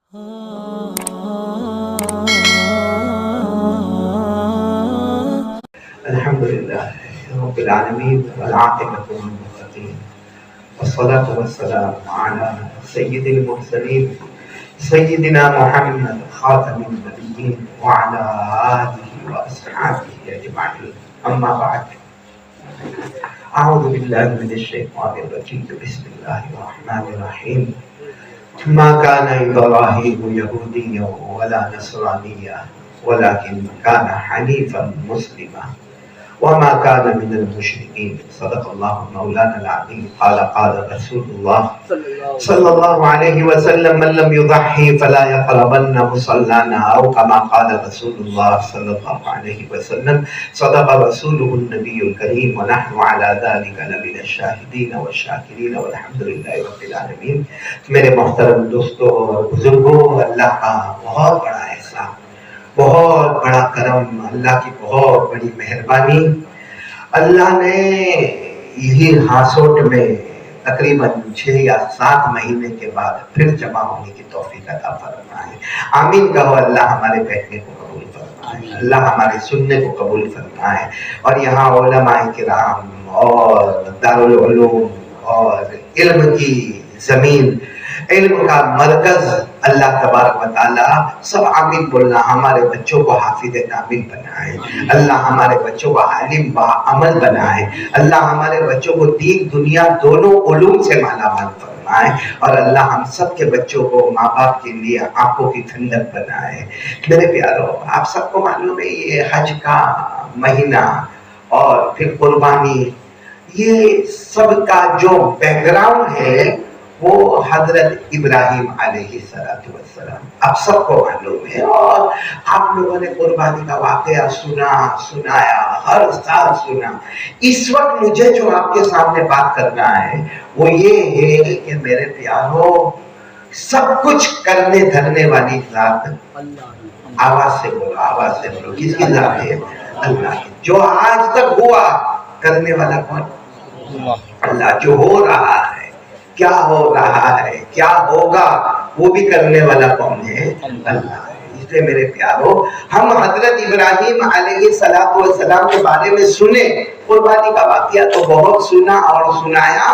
الحمد لله رب العالمين والعاقبة للمتقين والصلاة والسلام على سيد المرسلين سيدنا محمد خاتم النبيين وعلى آله وأصحابه أجمعين. أما بعد، أعوذ بالله من الشيطان الرجيم. بسم الله الرحمن الرحيم. ما كان إبراهيم يهوديا ولا نصرانيا ولكن كان حنيفا مسلما وما كان من المشركين. صدق الله مولانا العظيم. قال رسول الله صلى الله عليه وسلم: من لم يضحي فلا يقربن مصلانا، أو كما قال رسول الله صلى الله عليه وسلم. صدق رسوله النبي الكريم ونحن على ذلك لمن الشاهدين والشاكرين والحمد لله رب العالمين. میرے محترم دوستوں اور بزرگوں، اللہ کا بہت بڑا احسان، بہت بڑا کرم، اللہ کی بہت بڑی مہربانی. اللہ نے یہی ہاسوٹ میں تقریباً 6 یا 7 مہینے کے بعد پھر جمع ہونے کی توفیق عطا فرمائے. آمین کہو. اللہ ہمارے بیٹھنے کو قبول فرمائے، اللہ ہمارے سننے کو قبول فرمائے. اور یہاں علماء کرام اور دارالعلوم اور علم کی زمین، علم کا مرکز، اللہ تبارک و تعالیٰ سب آمین بولنا. ہمارے بچوں کو حافظ کامل بنائے، اللہ ہمارے بچوں کو عالم با عمل بنائے، اللہ ہمارے بچوں کو دین دنیا دونوں علوم سے مالا مال فرمائے، اور اللہ ہم سب کے بچوں کو ماں باپ کے لیے آنکھوں کی ٹھنڈک بنائے. میرے پیارو، آپ سب کو معلوم ہے یہ حج کا مہینہ اور پھر قربانی، یہ سب کا جو بیک گراؤنڈ ہے وہ حضرت ابراہیم علیہ السلام آپ سب کو معلوم ہے. اور آپ لوگوں نے قربانی کا واقعہ سنایا، ہر سال سنا. اس وقت مجھے جو آپ کے سامنے بات کرنا ہے وہ یہ ہے کہ میرے پیارو، سب کچھ کرنے دھرنے والی ذات آواز سے بولو، آواز سے بولو. کس کی ذات ہے؟ اللہ کی. جو آج تک ہوا کرنے والا کون؟ اللہ. جو ہو رہا ہے، کیا ہو رہا ہے، کیا ہوگا، وہ بھی کرنے والا کون ہے؟ اللہ. اس لیے میرے پیارو، ہم حضرت ابراہیم علیہ السلام کے بارے میں سنے، قربانی کا واقعہ تو بہت سنا اور سنایا.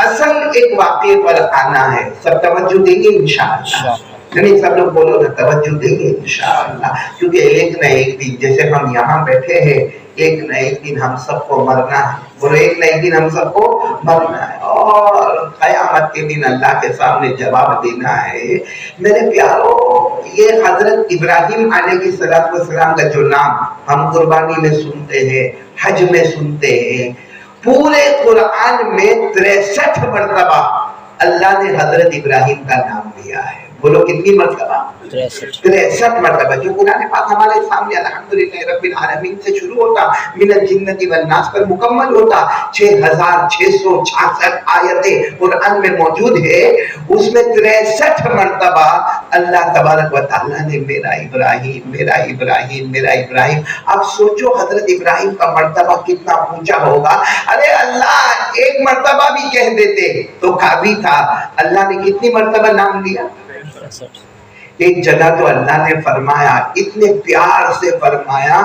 اصل ایک واقعے پر آنا ہے. سب توجہ دیں گے انشاءاللہ؟ نہیں سب لوگ بولو نا، توجہ دیں گے انشاءاللہ. کیونکہ ایک نہ ایک دن، جیسے ہم یہاں بیٹھے ہیں، ایک نہ ایک دن ہم سب کو مرنا ہے. بولو ایک نہ ایک دن ہم سب کو مرنا ہے، اور قیامت کے دن اللہ کے سامنے جواب دینا ہے. میرے پیارو، یہ حضرت ابراہیم علیہ السلام کا جو نام ہم قربانی میں سنتے ہیں، حج میں سنتے ہیں، پورے قرآن میں 63 مرتبہ اللہ نے حضرت ابراہیم کا نام لیا ہے. بولو کتنی مرتبہ؟ 63 مرتبہ. جو قرآن پاک ہمارے سامنے الحمدللہ رب العالمین سے شروع ہوتا، من الجنۃ والناس پر مکمل ہوتا. 6666 آیتیں قرآن میں موجود ہے. اس میں 63 مرتبہ اللہ تبارک و تعالیٰ نے میرا ابراہیم، میرا ابراہیم، میرا ابراہیم. اب سوچو حضرت ابراہیم کا مرتبہ کتنا اونچا ہوگا. ارے اللہ ایک مرتبہ بھی کہہ دیتے تو کافی تھا. اللہ نے کتنی مرتبہ نام لیا؟ ایک جگہ تو اللہ نے فرمایا، اتنے پیار سے فرمایا،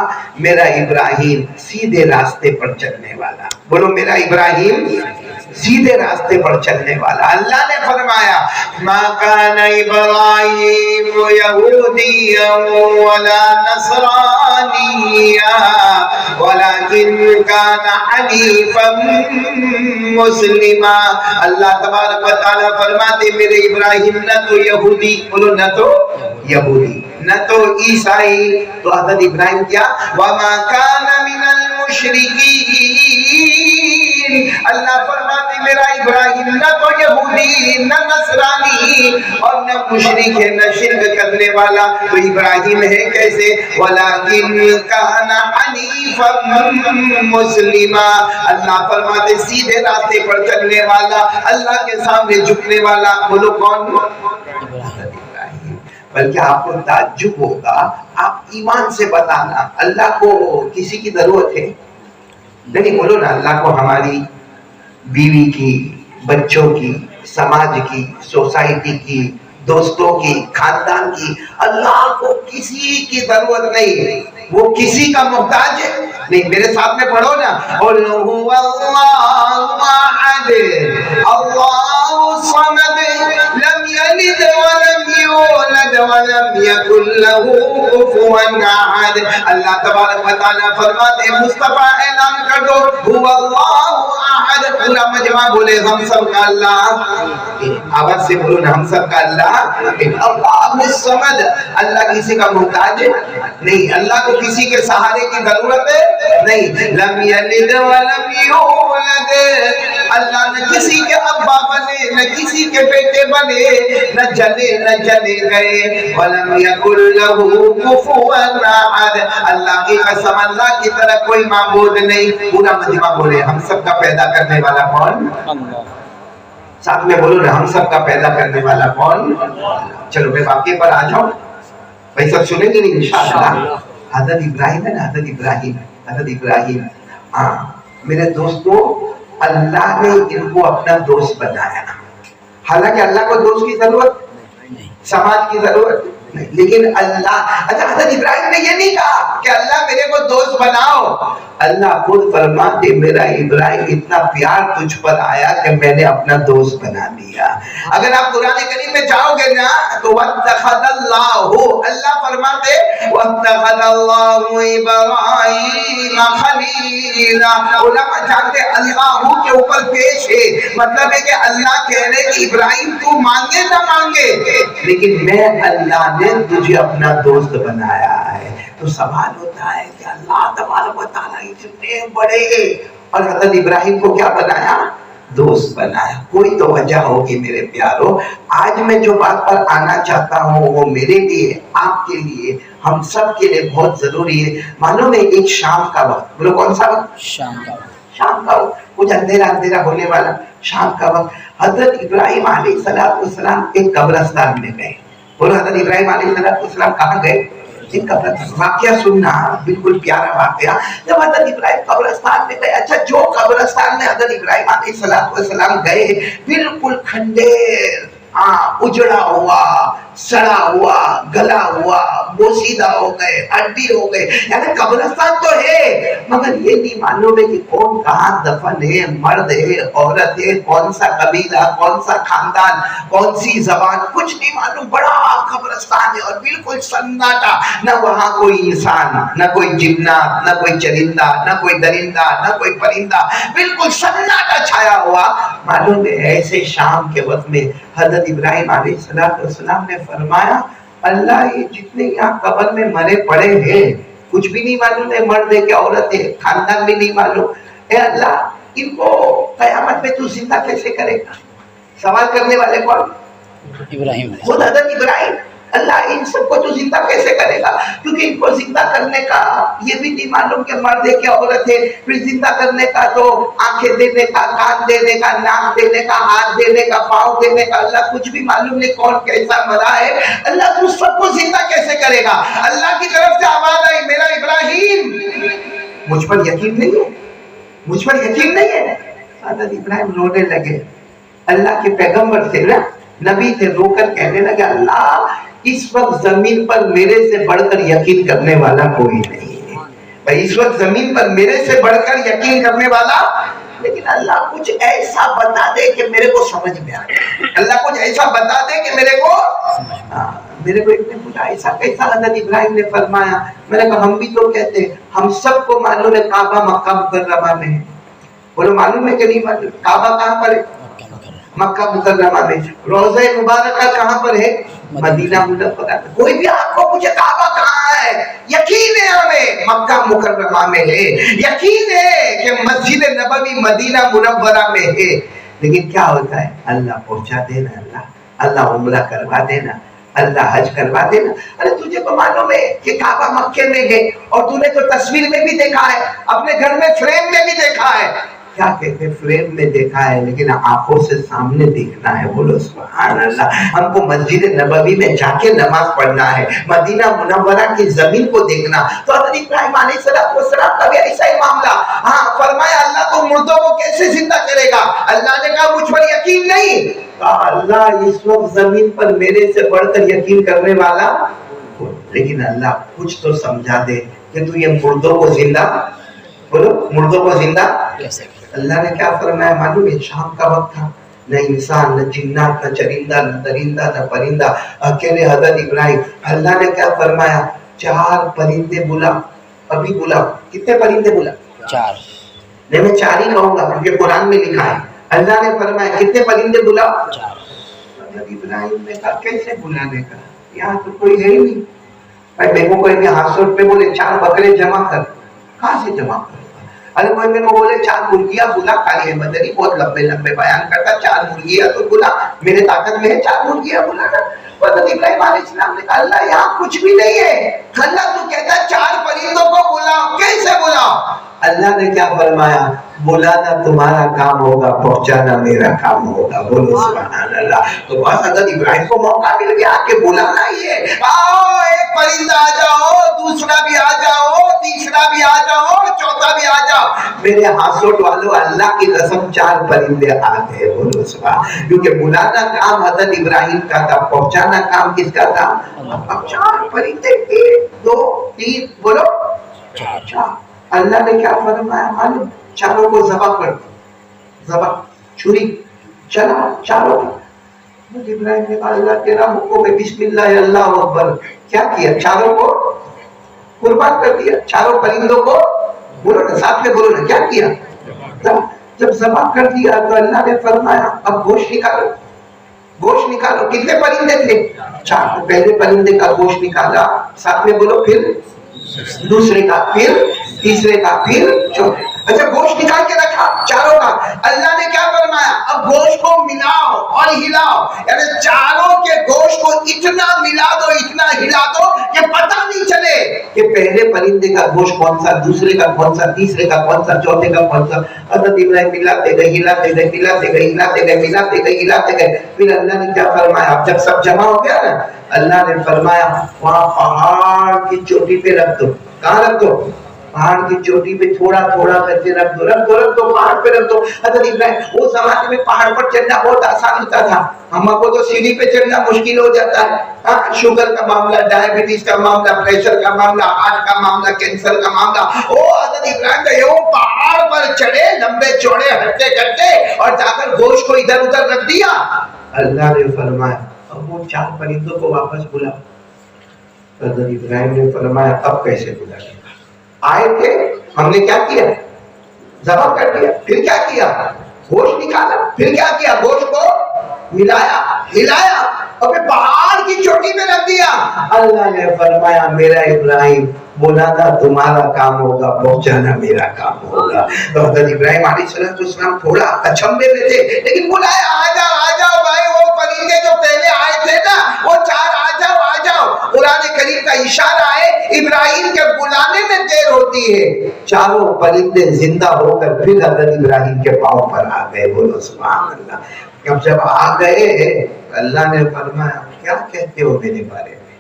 میرا ابراہیم سیدھے راستے پر چلنے والا. بولو میرا ابراہیم سیدھے راستے پر چلنے والا. اللہ نے فرمایا، ما کان ابراہیم یہودیا ولا نصرانیا ولکن کان حنیفا مسلما. اللہ تبارک و تعالی فرماتے میرے ابراہیم نہ تو یہودی، بولو نہ تو یہودی، نہ تو عیسائی. تو حضرت ابراہیم کیا؟ وما کان من المشرکین. اللہ فرماتے میرا ابراہیم نہ تو یہودی، نہ نصرانی، اور نہ مشرک ہے، نہ شرک کرنے والا. تو ابراہیم ہے کیسے؟ ولیکن کان حنیفا مسلما. اللہ فرماتے سیدھے راستے پر چلنے والا، اللہ کے سامنے جھکنے والا. بولو کون؟ بلکہ آپ کو تعجب ہوگا، آپ ایمان سے بتانا، اللہ کو کسی کی ضرورت ہے؟ نہیں بولو نا. اللہ کو ہماری بیوی کی، بچوں کی، سماج کی، سوسائٹی کی، دوستوں کی، خاندان کی. اللہ کو کسی کی ضرورت نہیں، وہ کسی کا محتاج نہیں. میرے ساتھ میں پڑھو نا، قل هو اللہ احد اللہ الصمد لم یلد ولم یولد ولم یکن له کفوا احد. اللہ تبارک و تعالیٰ فرماتے ہیں مصطفیٰ اعلان کر دو هو اللہ احد. پورا مجمع بولے ہم سب کا اللہ، آواز سے بولو نا، ہم سب کا اللہ. اللہ الصمد، اللہ کسی کا محتاج نہیں، اللہ کو کسی کے سہارے کی ضرورت نہیں. لم یلد ولم یولد، اللہ نہ کسی کے ابا بنے نہ کسی کے بیٹے بنے، نہ جنے نہ جنے گئے. ولم یکن لہ کفوا احد، اللہ کی قسم اللہ کی طرح کوئی معبود نہیں. پورا مجمع بولے ہم سب کا پیدا کرنے والا کون؟ اللہ. ساتھ میں بولو نا، ہم سب کا پیدا کرنے والا کون؟ چلو میں واقعے پر آ جاؤں، بھائی سب سنیں گے نہیں انشاءاللہ. حضرت ابراہیم ہے نا، حضرت ابراہیم ہاں میرے دوستو، اللہ نے ان کو اپنا دوست بنایا. حالانکہ اللہ کو دوست کی ضرورت نہیں، سماج کی ضرورت نہیں، لیکن اللہ حضرت ابراہیم نے یہ نہیں کہا کہ اللہ میرے کو دوست بناؤ. اللہ خود فرماتے میرا ابراہیم اتنا پیار تجھ پر آیا کہ میں نے اپنا دوست بنا دیا. اگر آپ قرآن کریم میں جاؤ گے نا تو وَاتَّخَذَ اللَّهُ، اللہ فرماتے وَاتَّخَذَ اللَّهُ إِبْرَاهِيمَ خَلِيلًا. علماء جانتے اللہ کے اوپر پیش ہے، مطلب ہے کہ اللہ کہہ رہے کہ ابراہیم تو مانگے نہ مانگے لیکن میں اللہ نے تجھے اپنا دوست بنایا ہے. تو سوال ہوتا ہے کہ اللہ تبارک و تعالیٰ اتنے بڑے اور حضرت ابراہیم کو کیا بنایا؟ دوست بنایا. کوئی تو وجہ ہوگی میرے پیارو. آج میں جو بات پر آنا چاہتا ہوں وہ میرے لیے، آپ کے لیے، ہم سب کے لیے بہت ضروری ہے. معلوم ہے ایک شام کا وقت، بولو کون سا وقت؟ شام کا وقت. شام کا وقت، کچھ اندھیرا اندھیرا ہونے والا شام کا وقت. حضرت ابراہیم علیہ السلام ایک قبرستان میں گئے. بولو حضرت ابراہیم علیہ السلام کہاں گئے؟ واقعہ سننا، بالکل پیارا واقعہ. جب حضرت ابراہیم قبرستان میں گئے، اچھا جو قبرستان میں حضرت ابراہیم علیہ السلام گئے بالکل کھنڈیر، اجڑا ہوا، سڑا ہوا، گلا ہوا، بوسیدہ ہو گئے، ہڈی ہو گئے. یعنی قبرستان تو ہے مگر یہ نہیں معلوم ہے کہ کون کہاں دفن ہے، مرد ہے، عورت ہے، کون سا قبیلہ، کون سا خاندان، کون سی زبان، کچھ نہیں معلوم. بڑا قبرستان ہے اور بالکل سناٹا، نہ وہاں کوئی انسان، نہ کوئی جنات، نہ کوئی چرندہ، نہ کوئی درندہ، نہ کوئی پرندہ، بالکل سناٹا چھایا ہوا. معلوم ہے ایسے شام کے وقت میں حضرت ابراہیم علیہ السلام نے فرمایا اللہ یہ جتنے یہاں قبر میں مرے پڑے ہیں کچھ بھی نہیں معلوم ہے، مرد ہے کہ عورت ہے، خاندان بھی نہیں معلوم، اے اللہ ان کو قیامت میں تو زندہ کیسے کرے گا؟ سوال کرنے والے کون؟ ابراہیم، خود حضرت ابراہیم. اللہ ان سب کو تو زندہ کیسے کرے گا؟ کیونکہ ان کو زندہ کرنے کا یہ بھی نہیں معلوم کہ مرد ہے کہ عورت ہے. پھر زندہ کرنے کا تو آنکھیں دینے کا، کان دینے کا، ناک دینے کا، ہاتھ دینے کا، پاؤں دینے کا، اللہ کچھ بھی معلوم نہیں کون کیسا مرا ہے. اللہ تو سب کو زندہ کیسے کرے گا؟ اللہ کی طرف سے آواز آئی میرا ابراہیم مجھ پر یقین نہیں ہے، مجھ پر یقین نہیں ہے. حضرت ابراہیم رونے لگے. اللہ کے پیغمبر تھے نا، نبی تھے، رو کر کہنے لگے اللہ اس وقت زمین پر میرے سے بڑھ کر یقین کرنے والا کوئی نہیں ہے. بھائی اس وقت زمین پر میرے سے بڑھ کر یقین کرنے والا، لیکن اللہ کچھ ایسا بتا دے کہ میرے کو سمجھ میں آئے. اللہ کچھ ایسا بتا دے کہ میرے کو میرے کو ایک نے پوچھا ایسا کیسا؟ حضرت ابراہیم نے فرمایا، میں نے کہا ہم بھی تو کہتے ہیں، ہم سب کو معلوم ہے کعبہ مکہ مکرمہ میں ہے. بولو معلوم ہے کہ نہیں معلوم؟ کعبہ کہاں پر ہے؟ مکہ مکرمہ میں. روضہ مبارکہ کہاں پر ہے؟ مدینہ منورہ. کوئی بھی آپ کو پوچھے کعبہ کہاں ہے، یقین ہے ہمیں مکہ مکرمہ میں ہے، یقین ہے کہ مسجد نبوی مدینہ منورہ میں ہے. لیکن کیا ہوتا ہے؟ اللہ پہنچا دینا، اللہ عمرہ کروا دینا، اللہ حج کروا دینا. ارے تجھے تو معلوم ہے کہ کعبہ مکے میں ہے اور تو نے تو تصویر میں بھی دیکھا ہے، اپنے گھر میں فریم میں بھی دیکھا ہے. کیا کہتے ہیں فریم میں دیکھا ہے لیکن آنکھوں سے سامنے دیکھنا ہے. بولو سبحان اللہ. ہم کو مسجد نبوی میں جا کے نماز پڑھنا ہے، مدینہ منورہ کی زمین کو دیکھنا. تو حضرت ابراہیم علیہ السلام کا بھی ایسا ہی معاملہ. ہاں فرمایا اللہ تو مردوں کو کیسے زندہ کرے گا؟ اللہ نے کہا مجھ پر یقین نہیں. اللہ اس وقت زمین پر میرے سے بڑھ کر یقین کرنے والا، لیکن اللہ کچھ تو سمجھا دے کہ تو یہ مردوں کو زندہ، بولو مردوں کو زندہ. اللہ نے کیا فرمایا معلوم ہے؟ شام کا وقت تھا، نہ انسان نہ جنات نہ چرندہ نہ درندہ نہ پرندہ، اکیلے حضرت ابراہیم. اللہ نے کیا فرمایا؟ 4 پرندے بلا. ابھی بلا. کتنے پرندے بلا؟ 4. نہیں میں 4 ہی کہوں گا کیونکہ قرآن میں لکھا ہے. اللہ نے فرمایا کتنے پرندے بلا؟ 4. حضرت ابراہیم نے کہا کیسے بلانے کا، یہاں تو کوئی ہے ہی نہیں. بھائی میرے کو کوئی ہاتھ سوٹ پہ بولے 4 بکرے جمع کر، کہاں سے جمع کر؟ ارے کوئی میرے کو بولے 4 مرغیاں بلا. خالی مدنی بہت لمبے لمبے بیان کرتا، 4 مرغیاں تو بلا، میرے طاقت میں ہے 4 مرغیاں بلا. حضرت ابراہیم علیہ السلام نے کہا اللہ یہاں کچھ بھی نہیں ہے. اللہ تو کہتا 4 پرندوں کو بلاؤ، کیسے بلاؤ؟ اللہ نے کیا فرمایا؟ بلانا تمہارا کام ہوگا، پہنچانا میرا کام ہوگا. بولو سبحان اللہ. تو بس حضرت ابراہیم کو موقع مل گیا کہ بلانا ہی ہے. آؤ ایک پرندہ آ جاؤ، دوسرا بھی آ جاؤ، تیسرا بھی آ جاؤ، چوتھا بھی آ جاؤ. میرے ہاسوٹ والوں اللہ کی قسم 4 پرندے آ گئے. بولو سبحان. کیونکہ بلانا کام حضرت ابراہیم کا تھا، پہنچانا کام کس کا تھا؟ اب 4 پرندے، 1 2 3 بولو 4. اللہ نے کیا فرمایا معلوم؟ 4 کو ذبح کر دو. ذبح چھری چلا 4 کو. ابراہیم نے کہا اللہ تیرا حکم ہے، بسم اللہ اللہ اکبر. کیا کیا؟ 4 کو قربان کر دیا. 4 پرندوں کو بولو نا ساتھ میں، بولو نا کیا کیا؟ جب ذبح کر دیا تو اللہ نے فرمایا اب گوشت نکالو. گوشت نکالو. کتنے پرندے تھے؟ 4. تو پہلے پرندے کا گوشت نکالا، ساتھ میں بولو، پھر دوسرے کا، پھر تیسرے کا، پھر چوتھے. اچھا گوشت نکال کے رکھا 4 کا. اللہ نے کیا فرمایا؟ اب گوشت کو ملاؤ اور ہلاؤ. یعنی 4 کے گوشت کو اتنا ملا دو، اتنا ہلا دو کہ پتہ نہیں چلے کہ پہلے پرندے کا گوشت کون سا، دوسرے کا کون سا، تیسرے کا کون سا، چوتھے کا کون سا. حضرت ابراہیم ملاتے گئے، ہلاتے گئے، ملاتے گئے، ہلاتے گئے، ملاتے گئے، ہلاتے گئے. پھر اللہ نے کیا فرمایا؟ اب جب سب جمع ہو گیا نا، اللہ نے فرمایا وہاں پہاڑ کی چوٹی پہ رکھ دو. کہاں رکھ دو؟ پہاڑ کی چوٹی پہ تھوڑا تھوڑا کر کے رکھ دو، رکھ دو، رکھ دو، پہاڑ پہ رکھ دو. حضرت ابراہیم اس زمانے میں پہاڑ پر چڑھنا بہت آسان ہوتا تھا. ہم کو تو سیڑھی پہ چڑھنا مشکل ہو جاتا ہے. شوگر کا معاملہ، ڈائبٹیز کا معاملہ، پریشر کا معاملہ، ہارٹ کا معاملہ، کینسر کا معاملہ. حضرت ابراہیم کا یہ پہاڑ پر چڑھے، لمبے چوڑے ہٹتے کرتے، اور جا کر گوشت کو ادھر ادھر رکھ دیا. اللہ نے فرمایا اب وہ 4 پرندوں کو واپس بلا. حضرت ابراہیم نے فرمایا اب کیسے بلا؟ آئے تھے، ہم نے کیا کیا؟ ذبح کر دیا. پھر کیا کیا؟ گوشت نکالا. پھر کیا کیا؟ گوشت کو ملایا، ہلایا، اور پھر پہاڑ کی چوٹی پہ رکھ دیا. اللہ نے فرمایا میرا ابراہیم بلانا تمہارا کام ہوگا، پہنچانا میرا کام ہوگا. تو حضرت ابراہیم علیہ السلام تھوڑا اچھمبے میں تھے، لیکن بلایا آ جاؤ بھائی. وہ پرندے جو پہلے آئے تھے نا، وہ 4 آ جاؤ. قرآن کریم کا اشارہ ہے ابراہیم کے بلانے میں دیر ہوتی ہے. 4 پرندے زندہ ہو کر پھر حضرت ابراہیم کے پاؤں پر آ گئے. بولو سبحان اللہ. اب جب آ گئے اللہ نے فرمایا کیا کہتے ہو میرے بارے میں،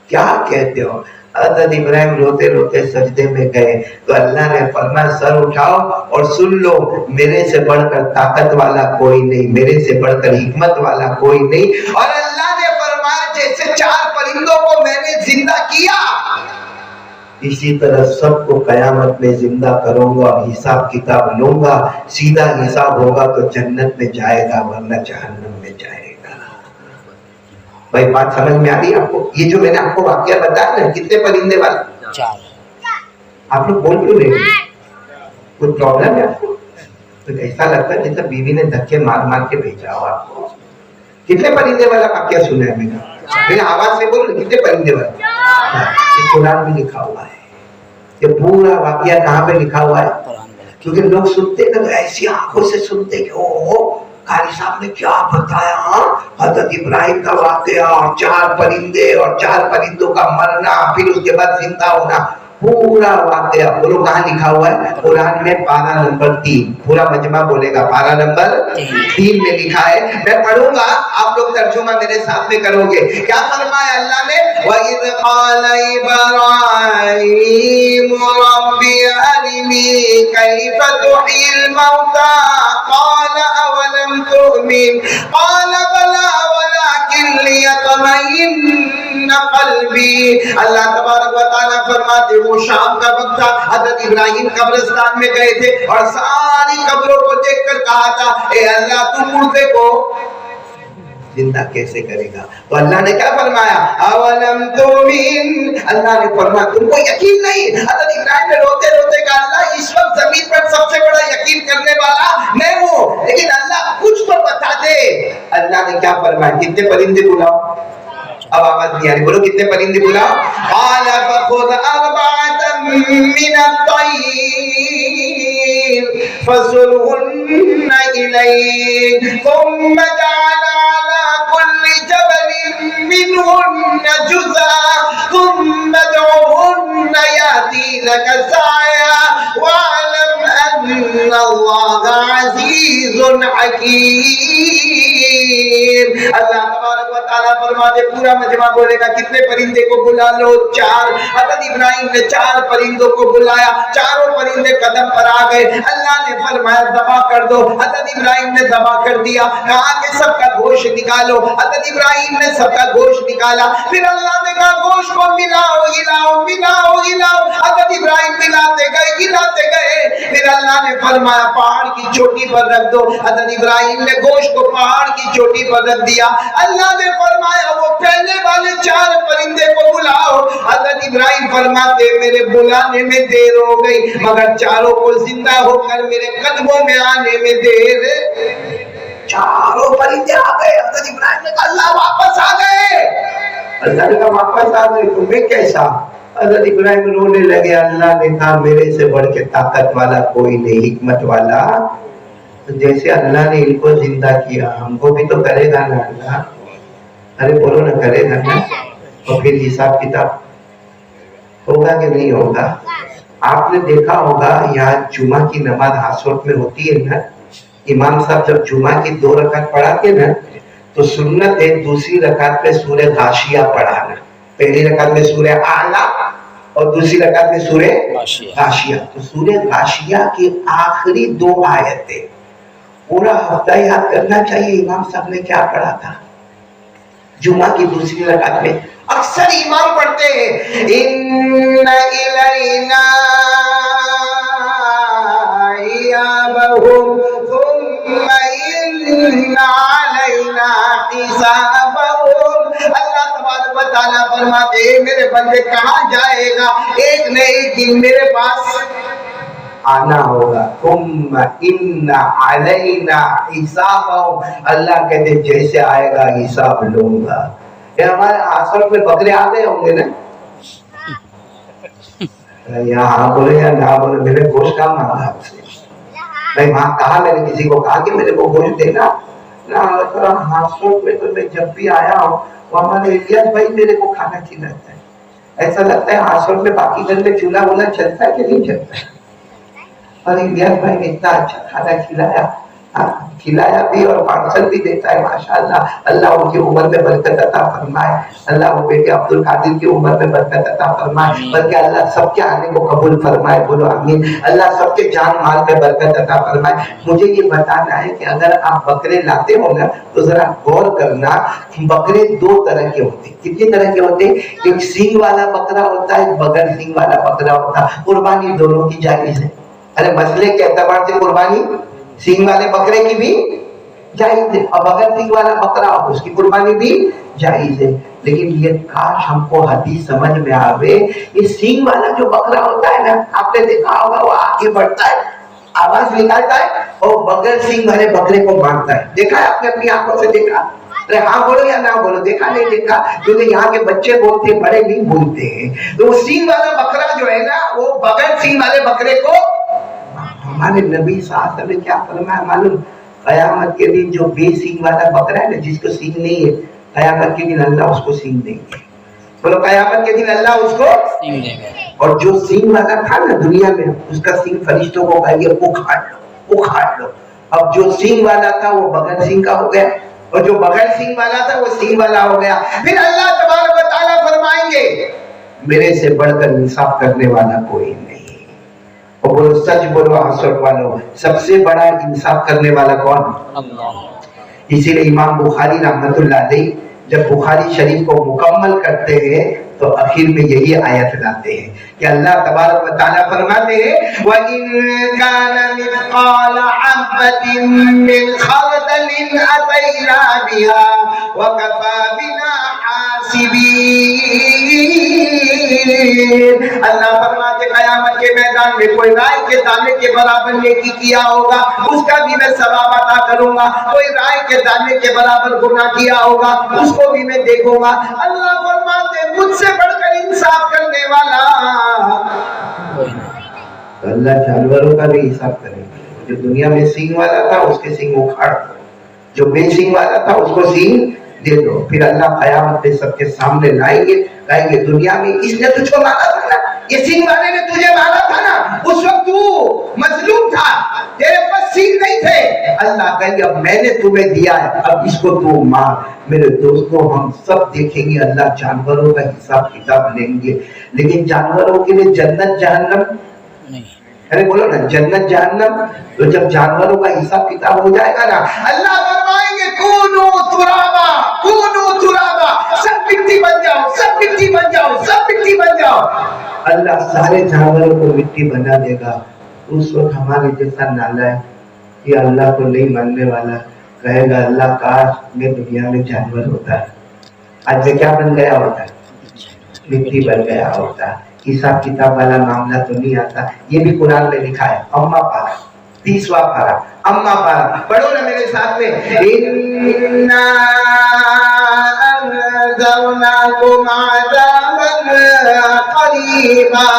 کیا کہتے ہو؟ حضرت ابراہیم روتے روتے سجدے میں گئے تو اللہ نے فرمایا سر اٹھاؤ اور سن لو، میرے سے بڑھ کر طاقت والا کوئی نہیں، میرے سے بڑھ کر حکمت والا کوئی نہیں. اور اللہ نے فرمایا جیسے 4 پرندوں کو میں نے زندہ کیا، اسی طرح سب کو قیامت میں زندہ کروں گا اور حساب کتاب لوں گا. سیدھا حساب ہوگا تو جنت میں جائے گا، ورنہ جہنم میں جائے گا. بھائی بات سمجھ میں آ رہی ہے آپ کو؟ یہ جو میں نے آپ کو واقعہ بتایا نا، کتنے پرندے والا؟ 4. آپ لوگ بول کیوں رہے ہیں؟ کوئی پرابلم ہے آپ کو؟ تو ایسا لگتا ہے جیسے بیوی نے دھکے مار مار کے بھیجا ہو آپ کو. کتنے پرندے والا واقعہ سنا ہے میں نے آواز سے بولو، کتنے پرندے والا؟ یہ قرآن میں لکھا ہوا ہے. یہ پورا واقعہ کہاں پہ لکھا ہوا ہے؟ کیونکہ لوگ سنتے نا تو ایسی آنکھوں سے سنتے کہ اوہ قاری صاحب نے کیا بتایا، حضرت ابراہیم کا واقعہ اور 4 پرندے اور 4 پرندوں کا مرنا، پھر اس کے بعد زندہ ہونا. پورا واقعہ بولو کہاں لکھا ہوا ہے؟ قرآن میں پارہ نمبر 3. پورا مجمع بولے گا پارہ نمبر 3 میں لکھا ہے. میں پڑھوں گا آپ لوگ ترجمہ میرے ساتھ میں کرو گے. کیا فرمایا اللہ نے؟ وَإِذْ قَالَ إِبْرَاهِيمُ رَبِّ أَرِنِي كَيْفَ تُحْيِي الْمَوْتَى قَالَ أَوَلَمْ تُؤْمِنْ قَالَ بَلَى وَلَكِنْ لِيَطْمَئِنَّ قَلْبِي. اللہ تبارک و تعالیٰ فرماتے وہ شام کا وقت تھا، حضرت ابراہیم قبرستان میں گئے تھے اور ساری قبروں کو دیکھ کر کہا تھا اے اللہ تو مردے کو زندہ کیسے کرے گا؟ تو اللہ نے کیا فرمایا؟ اولم تؤمن. اللہ نے فرمایا تم کو یقین نہیں؟ حضرت ابراہیم نے روتے روتے کہا اللہ اس وقت زمین پر سب سے بڑا یقین کرنے والا میں ہوں، لیکن اللہ کچھ تو بتا دے. اللہ نے کیا فرمایا؟ کتنے پرندے بلاؤ؟ اب آواز نہیں آ رہی، بولو کتنے پرندے بلاؤ؟ قال فخذ أربعة من الطير فصرهن إليك ثم اجعل على كل جبل منهن جزءا ثم ادعهن يأتينك سعيا واعلم أن الله عزيز حكيم. اللہ تبارک و تعالیٰ فرماتے پورا مجمع بولے گا کتنے پرندے کو بلا لو؟ 4. حضرت ابراہیم نے 4 پرندوں کو بلایا، چاروں پرندے قدم پر آ گئے. اللہ نے فرمایا ذبح کر دو. حضرت ابراہیم نے ذبح کر دیا، کہا کہ سب کا گوشت نکالو. حضرت ابراہیم نے سب کا گوشت نکالا. پھر اللہ نے کہا گوشت کو ملاؤ ہلاؤ ملاؤ ہلاؤ. حضرت ابراہیم ملاتے گئے ہلاتے گئے. پھر اللہ نے فرمایا پہاڑ کی چوٹی پر رکھ دو. حضرت ابراہیم نے گوشت کو پہاڑ کی چوٹی پر رکھ دیا. اللہ نے فرمایا وہ پہلے والے 4 پرندے کو بلاؤ. حضرت ابراہیم فرماتے میرے بلانے میں دیر ہو گئی مگر چاروں کو زندہ ہو کر میرے قدموں میں آنے میں دیر. چاروں پرندے آ گئے. حضرت ابراہیم نے کہا اللہ واپس آ گئے. اللہ نے کہا واپس آ گئے تمہیں کیسا؟ حضرت ابراہیم رونے لگے. اللہ نے کہا میرے سے بڑھ کے طاقت والا کوئی نہیں، حکمت والا. تو جیسے اللہ نے ان کو زندہ کیا ہم کو بھی تو کرے گا نا اللہ. ارے بولو نا کرے گا نا. اور پھر حساب کتاب ہوگا کہ نہیں ہوگا؟ آپ نے دیکھا ہوگا یہاں جمعہ کی نماز آسوٹ میں ہوتی ہے نا، امام صاحب جب جمعہ کی 2 رکعت پڑھاتے نا تو سنت ہے دوسری رکعت میں سورہ غاشیہ پڑھانا. پہلی رکعت میں سورہ اعلیٰ اور دوسری رکعت میں سورہ غاشیہ. تو سورہ غاشیہ کی آخری 2 آیتیں پورا ہفتہ یاد کرنا چاہیے امام صاحب نے کیا پڑھا تھا. جمعہ کی دوسری رکعت میں اکثر امام پڑھتے ہیں ان الینا ایابہم ثم ان علینا حسابہم. اللہ تبارک و تعالیٰ فرماتے ہیں میرے بندے کہاں جائے گا؟ ایک نہ ایک دن میرے پاس آنا ہوگا. ثم ان علینا حسابہم. اللہ کہتے جیسے آئے گا حساب لوں گا. یہ ہمارے آسر میں بکرے آ گئے ہوں گے نا. یہاں ہاں بولے یا نہ بولے میرے گوشت کا مانگا آپ سے. میں وہاں کہا میں نے کسی کو کہا کہ میرے کو گوشت دینا نا. ہاسپٹل میں تو میں جب بھی آیا ہوں وہ ہمارے الیاس بھائی میرے کو کھانا کھلاتا ہے. ایسا لگتا ہے ہاسپٹل میں باقی گھر میں چولہا وولہا چلتا ہے کہ نہیں چلتا ہے. اور الیاس بھائی نے اتنا اچھا کھانا کھلایا بھی اور پارسل بھی دیتا ہے ماشاءاللہ. اللہ ان کی عمر میں برکت عطا فرمائے. اللہ وہ بیٹے عبد القادر کی عمر میں برکت عطا فرمائے. بلکہ اللہ سب کے آنے کو قبول فرمائے. بولو آمین. اللہ سب کے جان مال میں برکت عطا فرمائے. مجھے یہ بتانا ہے کہ اگر آپ بکرے لاتے ہو نا تو ذرا غور کرنا. بکرے 2 طرح کے ہوتے ہیں. کتنی طرح کے ہوتے ہیں؟ ایک سینگ والا بکرا ہوتا ہے، بغیر سینگ والا بکرا ہوتا ہے. قربانی دونوں کی جائز ہے. ارے مسئلے کے اعتبار سے قربانی سینگ والے بکرے کی بھی جائز ہے اور بغیر سینگ والا بکرا اس کی قربانی بھی جائز ہے. لیکن یہ کاش ہم کو حدیث سمجھ میں آوے. یہ سینگ والا جو بکرا ہوتا ہے نا آپ نے دیکھا ہوگا وہ آگے بڑھتا ہے، آواز نکالتا ہے اور بغیر سینگ والے بکرے کو مارتا ہے. دیکھا ہے آپ نے اپنی آنکھوں سے دیکھا؟ ارے ہاں بولو یا نہ بولو. دیکھا نہیں دیکھا؟ کیونکہ یہاں کے بچے بولتے بڑے نہیں بولتے ہیں. تو وہ سینگ والا بکرا جو ہے نا وہ بغیر سینگ والے بکرے کو. ہمارے نبی صلی اللہ علیہ وسلم نے کیا فرمایا معلوم؟ قیامت کے دن جو بے سینگ والا بکرا ہے نا جس کو سینگ نہیں ہے قیامت کے دن اللہ اس کو سینگ دیں گے. بولو قیامت کے دن اللہ اس کو سینگ دیں گے. اور جو سینگ والا تھا نا دنیا میں، اس کا سینگ فرشتوں کو کہا یہ اکھاڑ لو. اب جو سینگ والا تھا وہ بغیر سینگ کا ہو گیا، اور جو بغیر سینگ والا تھا وہ سینگ والا ہو گیا. پھر اللہ تبارک و تعالیٰ فرمائیں گے میرے سے بڑھ کر انصاف کرنے والا کوئی نہیں. اور بولو سچ بولو حسد والو، سب سے بڑا انصاف کرنے والا کون؟ اللہ. اسی لیے امام بخاری رحمت اللہ علیہ جب بخاری شریف کو مکمل کرتے ہیں تو آخر میں یہی آیت لاتے ہیں کہ اللہ تبارک و تعالیٰ فرماتے ہیں وَإِن كَانَ مِثْقَالَ حَبَّةٍ مِّنْ خَرْدَلٍ أَتَيْنَا بِهَا وَكَفَى بِنَا حَاسِبِينَ. اللہ فرماتے قیامت کے میدان میں کوئی رائے کے دانے کے برابر نیکی کیا ہوگا اس کا بھی میں ثواب عطا کروں گا، کوئی رائے کے دانے کے برابر گناہ کیا ہوگا اس کو بھی میں دیکھوں گا. اللہ فرماتے مجھ سے بڑھ کر انصاف کرنے والا. اللہ جانوروں کا بھی حساب کرے گا. جو دنیا میں سینگ والا تھا اس کے سینگ اکھاڑ دو، جو بے سینگ والا تھا اس کو سینگ دے دو. پھر اللہ قیامت میں سب کے سامنے لائیں گے، کہیں گے دنیا میں اس نے تجھ کو مارا تھا نا، یہ سینگ والے نے تجھے مارا تھا نا، اس وقت تو مظلوم تھا، تیرے پاس سینگ نہیں تھے. اللہ کہیں گے اب میں نے تمہیں دیا ہے، اب اس کو تو مار. میرے دوستوں ہم سب دیکھیں گے اللہ جانوروں کا حساب کتاب لیں گے، لیکن جانوروں کے لیے جنت جہنم نہیں. ارے بولو نا جنت جہنم. تو جب جانوروں کا حساب کتاب ہو جائے گا نا اللہ فرمائیں گے کونو ترابا سب مٹی بن جاؤ، سب مٹی بن جاؤ، سب مٹی بن جاؤ. اللہ سارے جانوروں کو مٹی بنا دے گا. اس وقت ہمارے جیسا نالا ہے یہ اللہ کو نہیں ماننے والا کہے گا اللہ کاش میں دنیا میں جانور ہوتا ہے. آج میں کیا بن گیا ہوتا ہے؟ مٹی بن گیا ہوتا. حساب کتاب والا معاملہ تو نہیں آتا. یہ بھی قرآن میں لکھا ہے اما پارا 30واں پارا اما پارا پڑھو نا میرے ساتھ میں اِنَّا أَنذَرْنَاكُمْ عَذَابًا قَرِيبًا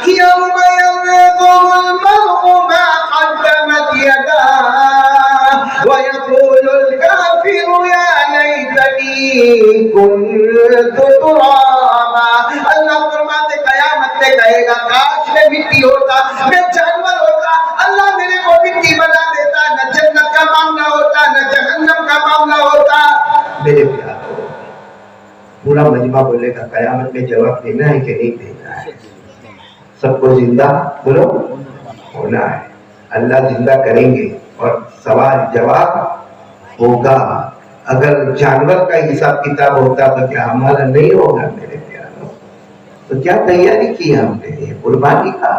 يَوْمَ يَنظُرُ الْمَرْءُ مَا قَدَّمَتْ يَدَاهُ وَيَقُولُ الْكَافِرُ يَا لَيْتَنِي كُنتُ تُرَابًا. اللہ فرماتے قیامت میں کہے گا کاش میں مٹی ہوتا، میں جانور ہوتا، اللہ میرے کو مٹی بنا دیتا، نہ جنت کا معاملہ ہوتا نہ جہنم کا معاملہ ہوتا. میرے پیارو پورا مجمع بولے گا قیامت میں جواب دینا ہے کہ نہیں دینا ہے؟ سب کو زندہ بولو ہونا ہے. اللہ زندہ کریں گے اور سوال جواب ہوگا. اگر جانور کا حساب کتاب ہوتا تو کیا ہمارا نہیں ہوگا؟ میرے پیارو تو کیا تیاری کی ہم نے؟ قربانی کا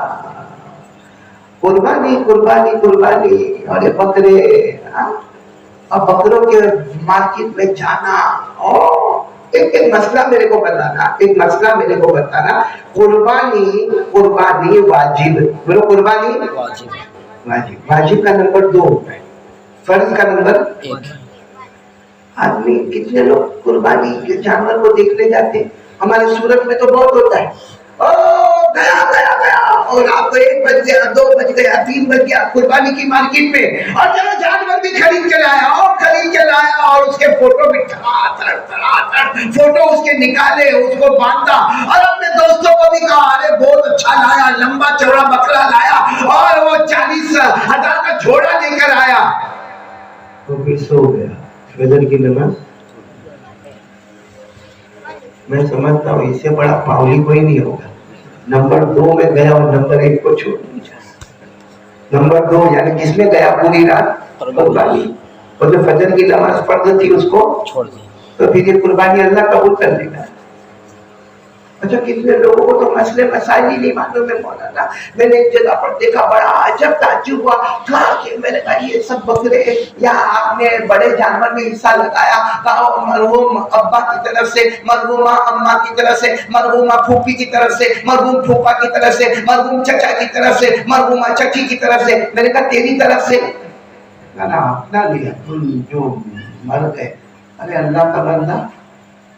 قربانی قربانی قربانی. اور یہ بکرے اور بکروں کے مارکیٹ میں جانا. ایک مسئلہ میرے کو بتانا قربانی واجب بولو قربانی واجب کا نمبر 2 ہے، فرض کا نمبر 1. آدمی کتنے لوگ قربانی کے جانور کو دیکھنے جاتے ہیں؟ ہمارے سورت میں تو بہت ہوتا ہے گیا اور آپ کو 1 بج گیا 2 بج گیا 3 بج گیا قربانی کی مارکیٹ میں اور چلو جانور بھی خرید کے لایا اور اس کے فوٹو بھی فوٹو اس کے نکالے، اس کو باندھا اور اپنے دوستوں کو بھی کہا ارے بہت اچھا لایا، لمبا چوڑا بکرا لایا اور وہ 40,000 کا جھوڑا لے کر آیا. تو پھر سو گیا فجر کی نماز. میں سمجھتا ہوں اس سے بڑا پاولی کوئی نہیں ہوگا. نمبر 2 میں گیا اور نمبر 1 کو چھوڑ دیا. نمبر 2 یعنی کس میں گیا پوری رات قربانی، اور جو فجر کی نماز فرض تھی اس کو چھوڑ دیا. تو پھر یہ قربانی اللہ قبول کر لے گا. اچھا کتنے لوگوں کو تو مسئلے مسائل ہی نہیں معلوم ہے مولانا. میں نے ایک جگہ پر دیکھا بڑا عجب تعجب ہوا، کہا کہ میں نے کہا یہ سب بکرے یا آپ نے بڑے جانور میں حصہ لگایا؟ کہا مرحوم ابا کی طرف سے، مرحومہ اما کی طرف سے، مرحومہ پھوپھی کی طرف سے، مرحوم پھوپھا کی طرف سے، مرحوم چچا کی طرف سے، مرحومہ چچی کی طرف سے. میں نے کہا تیری طرف سے؟ اپنا لیا جو مر گئے. ارے اللہ کا بندہ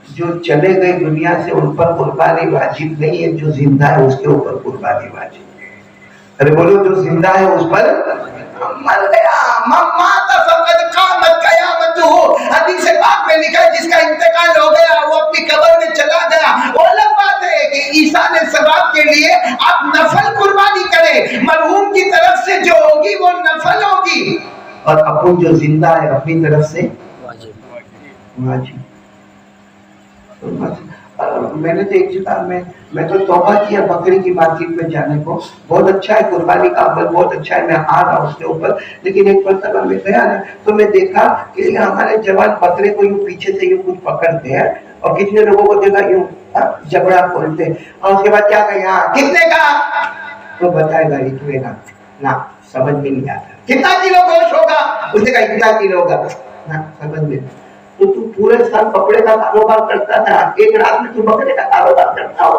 جو چلے گئے دنیا سے ان پر قربانی واجب نہیں ہے، جو زندہ ہے اس کے اوپر قربانی واجب ہے. ارے بولو جو زندہ ہے اس پر مر گیا مات فقد قامت قیامتہ. حدیث پاک میں لکھا ہے جس کا انتقال ہو گیا وہ اپنی قبر میں چلا گیا. وہ الگ بات ہے کہ عیسیٰ علیہ السلام کے لیے اور اپن جو زندہ ہے اپنی طرف سے واجب. میں نے تو ایک جگہ میں تو توبہ کیا بکری کی مارکیٹ میں جانے کو. بہت اچھا ہے قربانی کا عمل بہت اچھا ہے, میں آ رہا ہوں اس کے اوپر. لیکن ایک مرتبہ میں گیا نا تو میں دیکھا کہ ہمارے جوان بکرے کو یوں پیچھے سے یوں کچھ پکڑتے ہیں اور کتنے لوگوں کو دیکھا یوں جبڑا کھولتے ہیں اور اس کے بعد کیا کہیں ہاں کتنے کا تو بتائے گا اتنے کا. نہ سمجھ میں نہیں آتا. کتنا کلو گوشت ہوگا, اس نے کہا اتنا کلو ہوگا. نہ سمجھ میں. تو تو پورے سال کپڑے کا کاروبار کرتا تھا, ایک رات میں تو بکرے کا کاروبار کرتا ہو.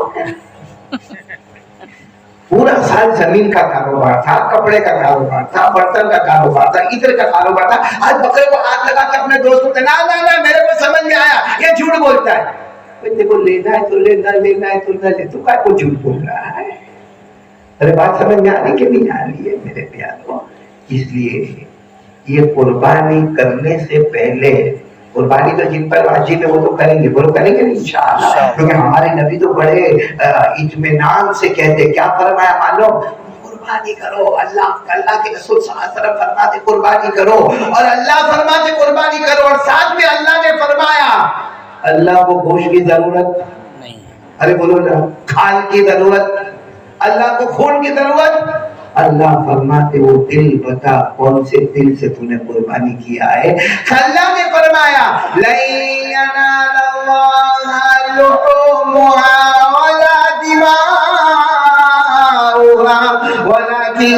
پورا سال زمین کا کاروبار تھا, کپڑے کا کاروبار تھا, برتن کا کاروبار تھا, عطر کا کاروبار تھا. آج بکرے کو ہاتھ لگا کے اپنے دوست کو کہنا نہ میرے کو سمجھ میں آیا یہ جھوٹ بولتا ہے. بندے کو لینا ہے تو لینا, لینا ہے تو نہ لے, تو کیا کو جھوٹ بول رہا ہے. ارے بات سمجھ میں آ رہی کہ نہیں آ رہی ہے میرے پیاروں. اس لیے یہ قربانی کرنے سے پہلے, قربانی تو جن پر واجب ہے وہ تو کریں گے, بولو کریں گے انشاءاللہ. کیونکہ ہمارے نبی تو بڑے اطمینان سے کہتے, کیا فرمایا معلوم, قربانی کرو. اللہ کے رسول صلی اللہ علیہ وسلم فرماتے قربانی کرو, اور اللہ فرماتے قربانی کرو, اور ساتھ میں اللہ نے فرمایا اللہ کو گوشت کی ضرورت نہیں, ارے بولو نا, کھال کی ضرورت, اللہ کو خون کی ضرورت. اللہ فرماتے وہ دل بتا کون سے دل سے تو نے قربانی کیا ہے. اللہ نے فرمایا لَن يَنَالَ اللَّهَ لُحُومُهَا وَلَا دِمَاؤُهَا وَلَكِن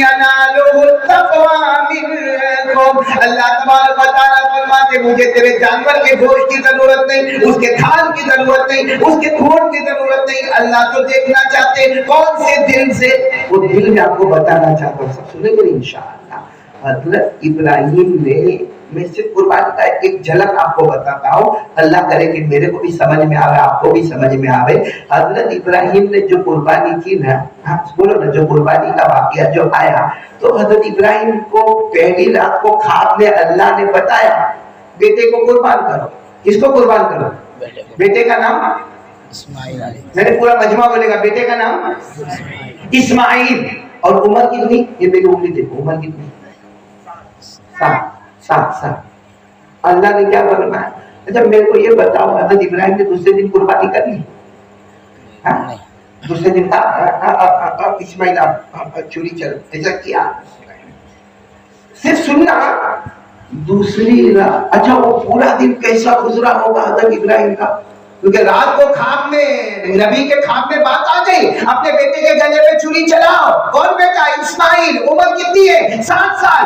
يَنَالُهُ التَّقْوَىٰ مِنكُمْ. اللہ تبارک و تعالیٰ فرماتے مجھے تیرے جانور کے گوشت کی ضرورت نہیں, اس کے کھال کی ضرورت نہیں, اس کے خون کی ضرورت نہیں. اللہ تو دیکھنا چاہتے کون سے دل سے. وہ دل میں آپ کو بتانا چاہتا ہوں, سب سنیں گے انشاءاللہ. حضرت ابراہیم نے, میں صرف قربانی کا ایک جھلک آپ کو بتاتا ہوں, اللہ کرے کہ میرے کو بھی سمجھ میں آوے آپ کو بھی سمجھ میں آوے. حضرت ابراہیم نے جو قربانی کی نا, بولو نا, جو قربانی کا واقعہ جو آیا, تو حضرت ابراہیم کو پہلی رات کو خواب میں اللہ نے بتایا بیٹے کو قربان کرو. کس کو قربان کرو؟ بیٹے کا نام اسماعیل. میں نے پورا مجمع بولے گا بیٹے کا نام اسماعیل. اور عمر کتنی, یہ میری انگلی دیکھو, عمر کتنی, 7. اللہ نے کیا فرمایا. اچھا میرے کو یہ بتاؤ, حضرت ابراہیم نے دوسرے دن قربانی کر لی؟ دوسرے دن اسماعیل چوری چل ایسا کیا؟ صرف سننا. دوسری رات, اچھا وہ پورا دن کیسا گزرا ہوگا حضرت ابراہیم کا, کیونکہ رات کو خواب میں, نبی کے خواب میں بات آ گئی اپنے بیٹے کے گلے پہ چھری چلاؤ. کون بیٹا؟ اسماعیل. عمر کتنی ہے؟ 7 سال.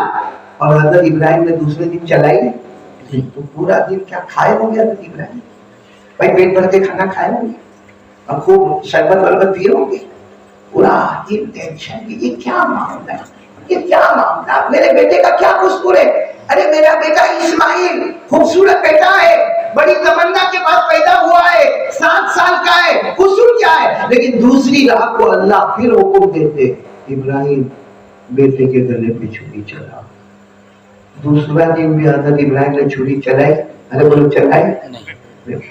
اور حضرت ابراہیم نے دوسرے دن چلائی نہیں, تو پورا دن کیا کھائے ہوں گے حضرت ابراہیم؟ بھائی پیٹ بھر کے کھانا کھائے ہوں گے, اور خوب شربت وربت پیے ہوں گے. پورا دن ٹینشن, یہ کیا معاملہ ہے, یہ کیا معاملہ, میرے بیٹے کا کیا قصور ہے. ارے میرا بیٹا اسماعیل خوبصورت بیٹا ہے, بڑی تمنا کے بعد پیدا ہوا ہے, 7 سال کا ہے, قصور کیا ہے. لیکن دوسری رات کو اللہ پھر حکم دیتے ابراہیم بیٹے کے گلے پہ چھری چلا. دوسرا دن بھی حضرت ابراہیم نے چھری چلائی. ارے بولو چلائی.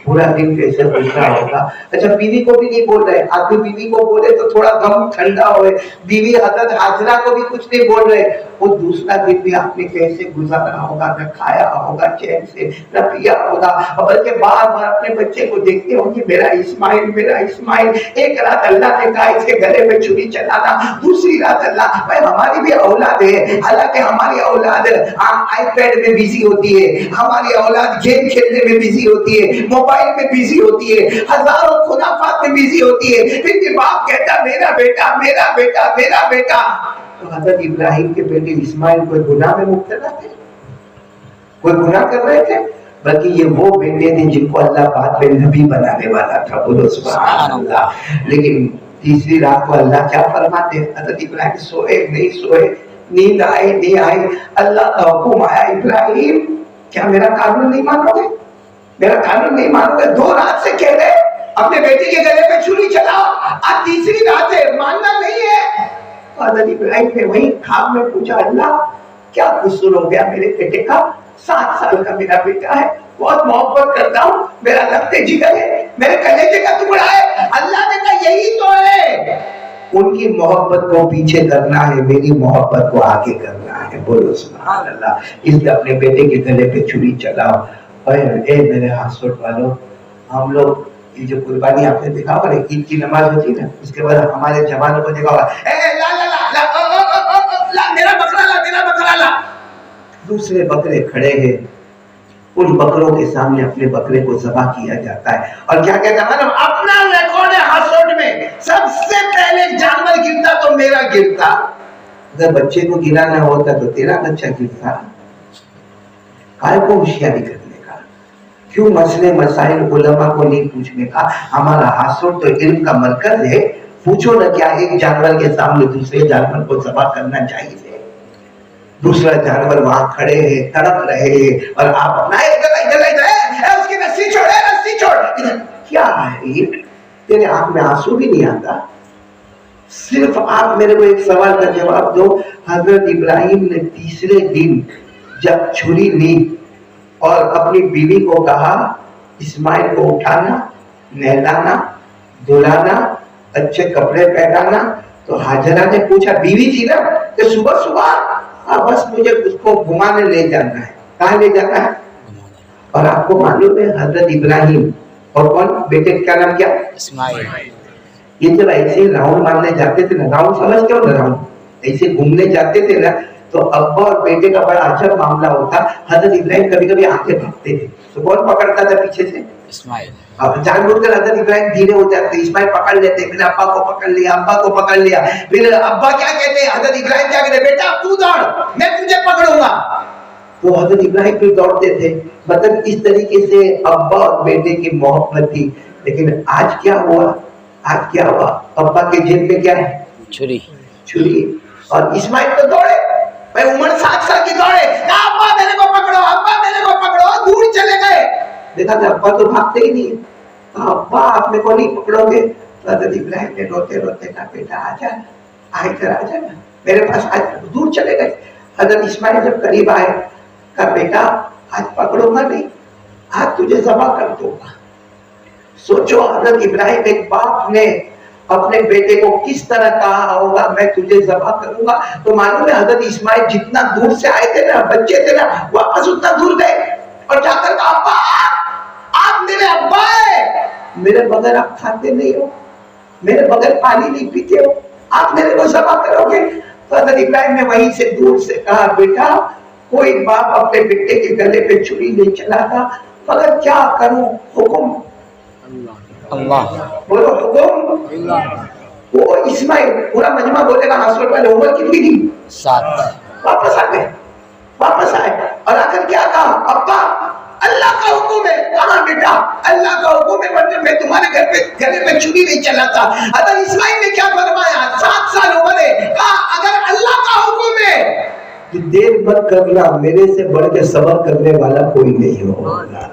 پورا دن کیسے گزرا ہوگا. اچھا بیوی کو بھی نہیں بول رہے, آدمی بیوی کو بولے تو تھوڑا غم ٹھنڈا ہوئے. بیوی حضرت حاجرہ کو بھی کچھ نہیں بول رہے. وہ دوسرا دن بھی آپ نے کیسے گزارا ہوگا, نہ کھایا ہوگا چین سے, نہ پیا ہوگا, اور بلکہ بار بار اپنے بچے کو دیکھتے ہوں گے میرا اسماعیل, میرا اسماعیل. ایک رات اللہ نے کہا اس کے گلے میں چھری چلانا, دوسری رات اللہ, بھائی ہماری بھی اولاد ہے, حالانکہ ہماری اولاد آئی پیڈ میں بزی ہوتی ہے, ہماری اولاد گیم کھیلنے میں بزی ہوتی ہے, موبائل میں بزی ہوتی ہے, ہزاروں خرافات میں بزی ہوتی ہے, پھر بھی باپ کہتا میرا بیٹا, میرا بیٹا, میرا بیٹا. تو حضرت ابراہیم کے بیٹے اسماعیل کوئی گناہ میں مبتلا تھے, کوئی گناہ کر رہے تھے, بلکہ یہ وہ بیٹے تھے جن کو اللہ بعد میں نبی بنانے والا تھا. بولو سبحان اللہ. لیکن تیسری رات کو اللہ کیا فرماتے, حضرت ابراہیم سوئے نہیں سوئے, نیند آئے نہیں آئے, اللہ کا حکم آیا ابراہیم کیا میرا قانون نہیں مانو گے, میرا قانون نہیں مانو گے. 2 رات سے کہہ رہے اپنے بیٹے کے گلے پہ چھری چلاؤ, آج تیسری رات ہے, ماننا نہیں ہے. حضرت ابراہیم نے وہی خواب میں پوچھا اللہ کیا قصور ہو گیا میرے بیٹے کا, 7 سال کا میرا بیٹا ہے, بہت محبت کرتا ہوں, میرا لگتے جگر ہے, میرے کلیجے کا ٹکڑا ہے. اللہ نے کہا یہی تو ہے, ان کی محبت کو پیچھے کرنا ہے, میری محبت کو آگے کرنا ہے. ہے. بولو سبحان اللہ. اس لیے اپنے بیٹے کے گلے پہ چھری چلاؤ. اے میرے ہاسوٹ والوں, ہم لوگ یہ جو قربانی آپ نے دیکھا ہوگا, عید کی نماز ہوتی ہے نا, اس کے بعد ہمارے جوانوں کو دیکھا ہوگا, میرا بکرا لا, میرا بکرا لا. دوسرے بکرے کھڑے ہیں, ان بکروں کے سامنے اپنے بکرے کو ذبح کیا جاتا ہے. اور کیا کہتا ہے, مطلب اپنا ریکارڈ ہے ہاسوٹ میں, سب سے پہلے جانور گرتا تو میرا گرتا. اگر بچے کو گرانا ہوتا تو تیرا بچہ گرتا. کائے کو ہوشیاری کرنے کا, کیوں مسئلے مسائل علماء کو نہیں پوچھنے کا. ہمارا ہاسوٹ تو علم کا مرکز ہے. پوچھو نہ کیا ایک جانور کے سامنے دوسرے جانور کو ذبح کرنا چاہیے. دوسرا جانور وہاں کھڑے ہیں, تڑپ رہے ہیں, اور آپ اپنا اس کی رسی چھوڑ, رسی چھوڑ. کیا ہے یہ, تیرے آنکھ میں آنسو بھی نہیں آتا. صرف آپ میرے کو ایک سوال کا جواب دو. حضرت ابراہیم نے تیسرے دن جب چھری لی اور اپنی بیوی کو کہا اسماعیل کو اٹھانا, نہلانا, دھلانا, اچھے کپڑے پہنانا, تو حاجرہ نے پوچھا, بیوی تھی نا, کہ صبح صبح بس مجھے اس کو گھمانے لے جانا ہے. کہاں لے جانا ہے؟ اور آپ کو معلوم ہے حضرت ابراہیم اور کون بیٹے کا نام کیا؟ اسماعیل. یہ جب ایسے راؤنڈ مارنے جاتے تھے نا, راؤنڈ سمجھتے ہو نا, راؤنڈ ایسے گھومنے جاتے تھے نا, تو ابا اور بیٹے کا بڑا عجب معاملہ ہوتا. حضرت ابراہیم کبھی کبھی آگے بھاگتے تھے تو کون پکڑتا تھا پیچھے سے؟ اسماعیل. اب جان بوجھ کر حضرت ابراہیم دھیرے ہو جاتے, اسماعیل پکڑ لیتے, پھر ابا کو پکڑ لیا, ابا کو پکڑ لیا, پھر ابا کیا کہتے, حضرت ابراہیم کیا کہتے, بیٹا تو دوڑ, میں تجھے پکڑوں گا. تو حضرت ابراہیم پھر دوڑتے تھے. مطلب اس طریقے سے ابا اور بیٹے کی محبت تھی. لیکن آج کیا ہوا, آج کیا ہوا, ابا کے جیب میں کیا ہے؟ چھری. چھری. اور اسماعیل تو دوڑے, بھائی عمر 7 سال کی دوڑے, ابا میرے کو پکڑو, ابا میرے کو پکڑو, دور چلے گئے. دیکھا کہ ابا تو بھاگتے ہی نہیں. ابا آپ میرے کو نہیں پکڑو گے. تو حضرت ابراہیم نے روتے روتے کہا, بیٹا آ جا, ادھر آ جا, میرے پاس آ جا. دور چلے گئے. حضرت اسماعیل جب قریب آئے, کہا بیٹا آج پکڑوں گا نہیں, آج تجھے ذبح کر دوں گا. سوچو حضرت ابراہیم ایک باپ نے اپنے بیٹے کو کس طرح کہا ہوگا, میں تجھے ذبح کروں گا. تو معلوم ہے حضرت اسماعیل جتنا دور سے آئے تھے نا, بچے تھے نا, واپس اتنا دور گئے اور جا کر کہا, ابا آپ میرے ابا ہیں, میرے بغیر آپ کھاتے نہیں ہو, میرے بغیر پانی نہیں پیتے ہو, آپ میرے کو ذبح کرو گے. تو حضرت ابراہیم نے وہیں سے دور سے کہا, بیٹا کوئی باپ اپنے بیٹے کے گلے پہ چھری نہیں چلاتا, مگر کیا کروں, حکم اللہ. بولو حکم. وہ اسماعیل پورا مجمع بولے گا ہاسپٹل والے, عمر کتنی تھی؟ 7. واپس آ گئے, واپس آئے اور آ کر کیا کہا, ابا اللہ کا حکم ہے. کہاں بیٹا, اللہ کا حکم ہے, ورنہ میں تمہارے گھر پہ گلے پہ چھری نہیں چلاتا. حضرت اسماعیل نے کیا فرمایا, 7 سال عمر ہے, کہا اگر اللہ کا حکم ہے کہ دیر مت کرنا, میرے سے بڑھ کے صبر کرنے والا کوئی نہیں ہوگا.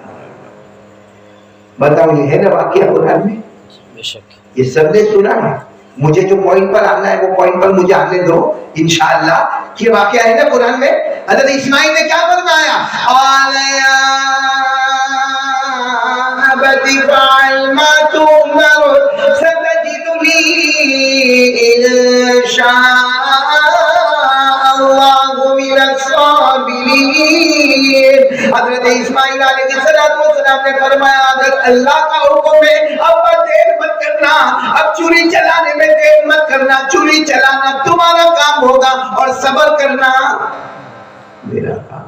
بتاؤ, یہ ہے نا واقعہ قرآن میں, یہ سب نے سنا ہے. مجھے جو پوائنٹ پر آنا ہے وہ پوائنٹ پر مجھے آنے دو انشاءاللہ. یہ واقعہ ہے نا قرآن میں. حضرت اسماعیل نے کیا فرمایا, قال یا ابت فعل ما تؤمر ستجدنی ان شاء اللہ من الصابرین. حضرت اسماعیل علیہ السلام نے فرمایا, اگر اللہ کا حکم ہے, اب دیر مت کرنا, اب چوری چلانے میں دیر مت کرنا, چوری چلانا تمہارا کام ہوگا اور صبر کرنا میرا کام.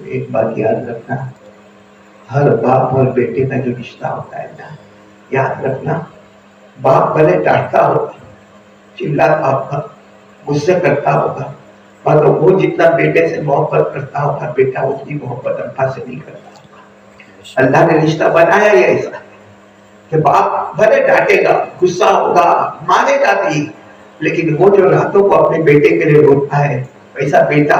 ایک بات یاد رکھنا, ہر باپ اور بیٹے کا جو رشتہ ہوتا ہے نا, یاد رکھنا, باپ بھلے ڈانٹتا ہوگا, چلاتا ہوگا, غصے کرتا ہوگا, مگر وہ جتنا بیٹے سے محبت کرتا ہوگا, بیٹا اتنی محبت ابا سے نہیں کرتا ہوگا. اللہ نے رشتہ بنایا ہی ایسا کہ باپ بھلے ڈانٹے گا, غصہ ہوگا, مارے گا بھی, لیکن وہ جو راتوں کو اپنے بیٹے کے لیے روتا ہے, ویسا بیٹا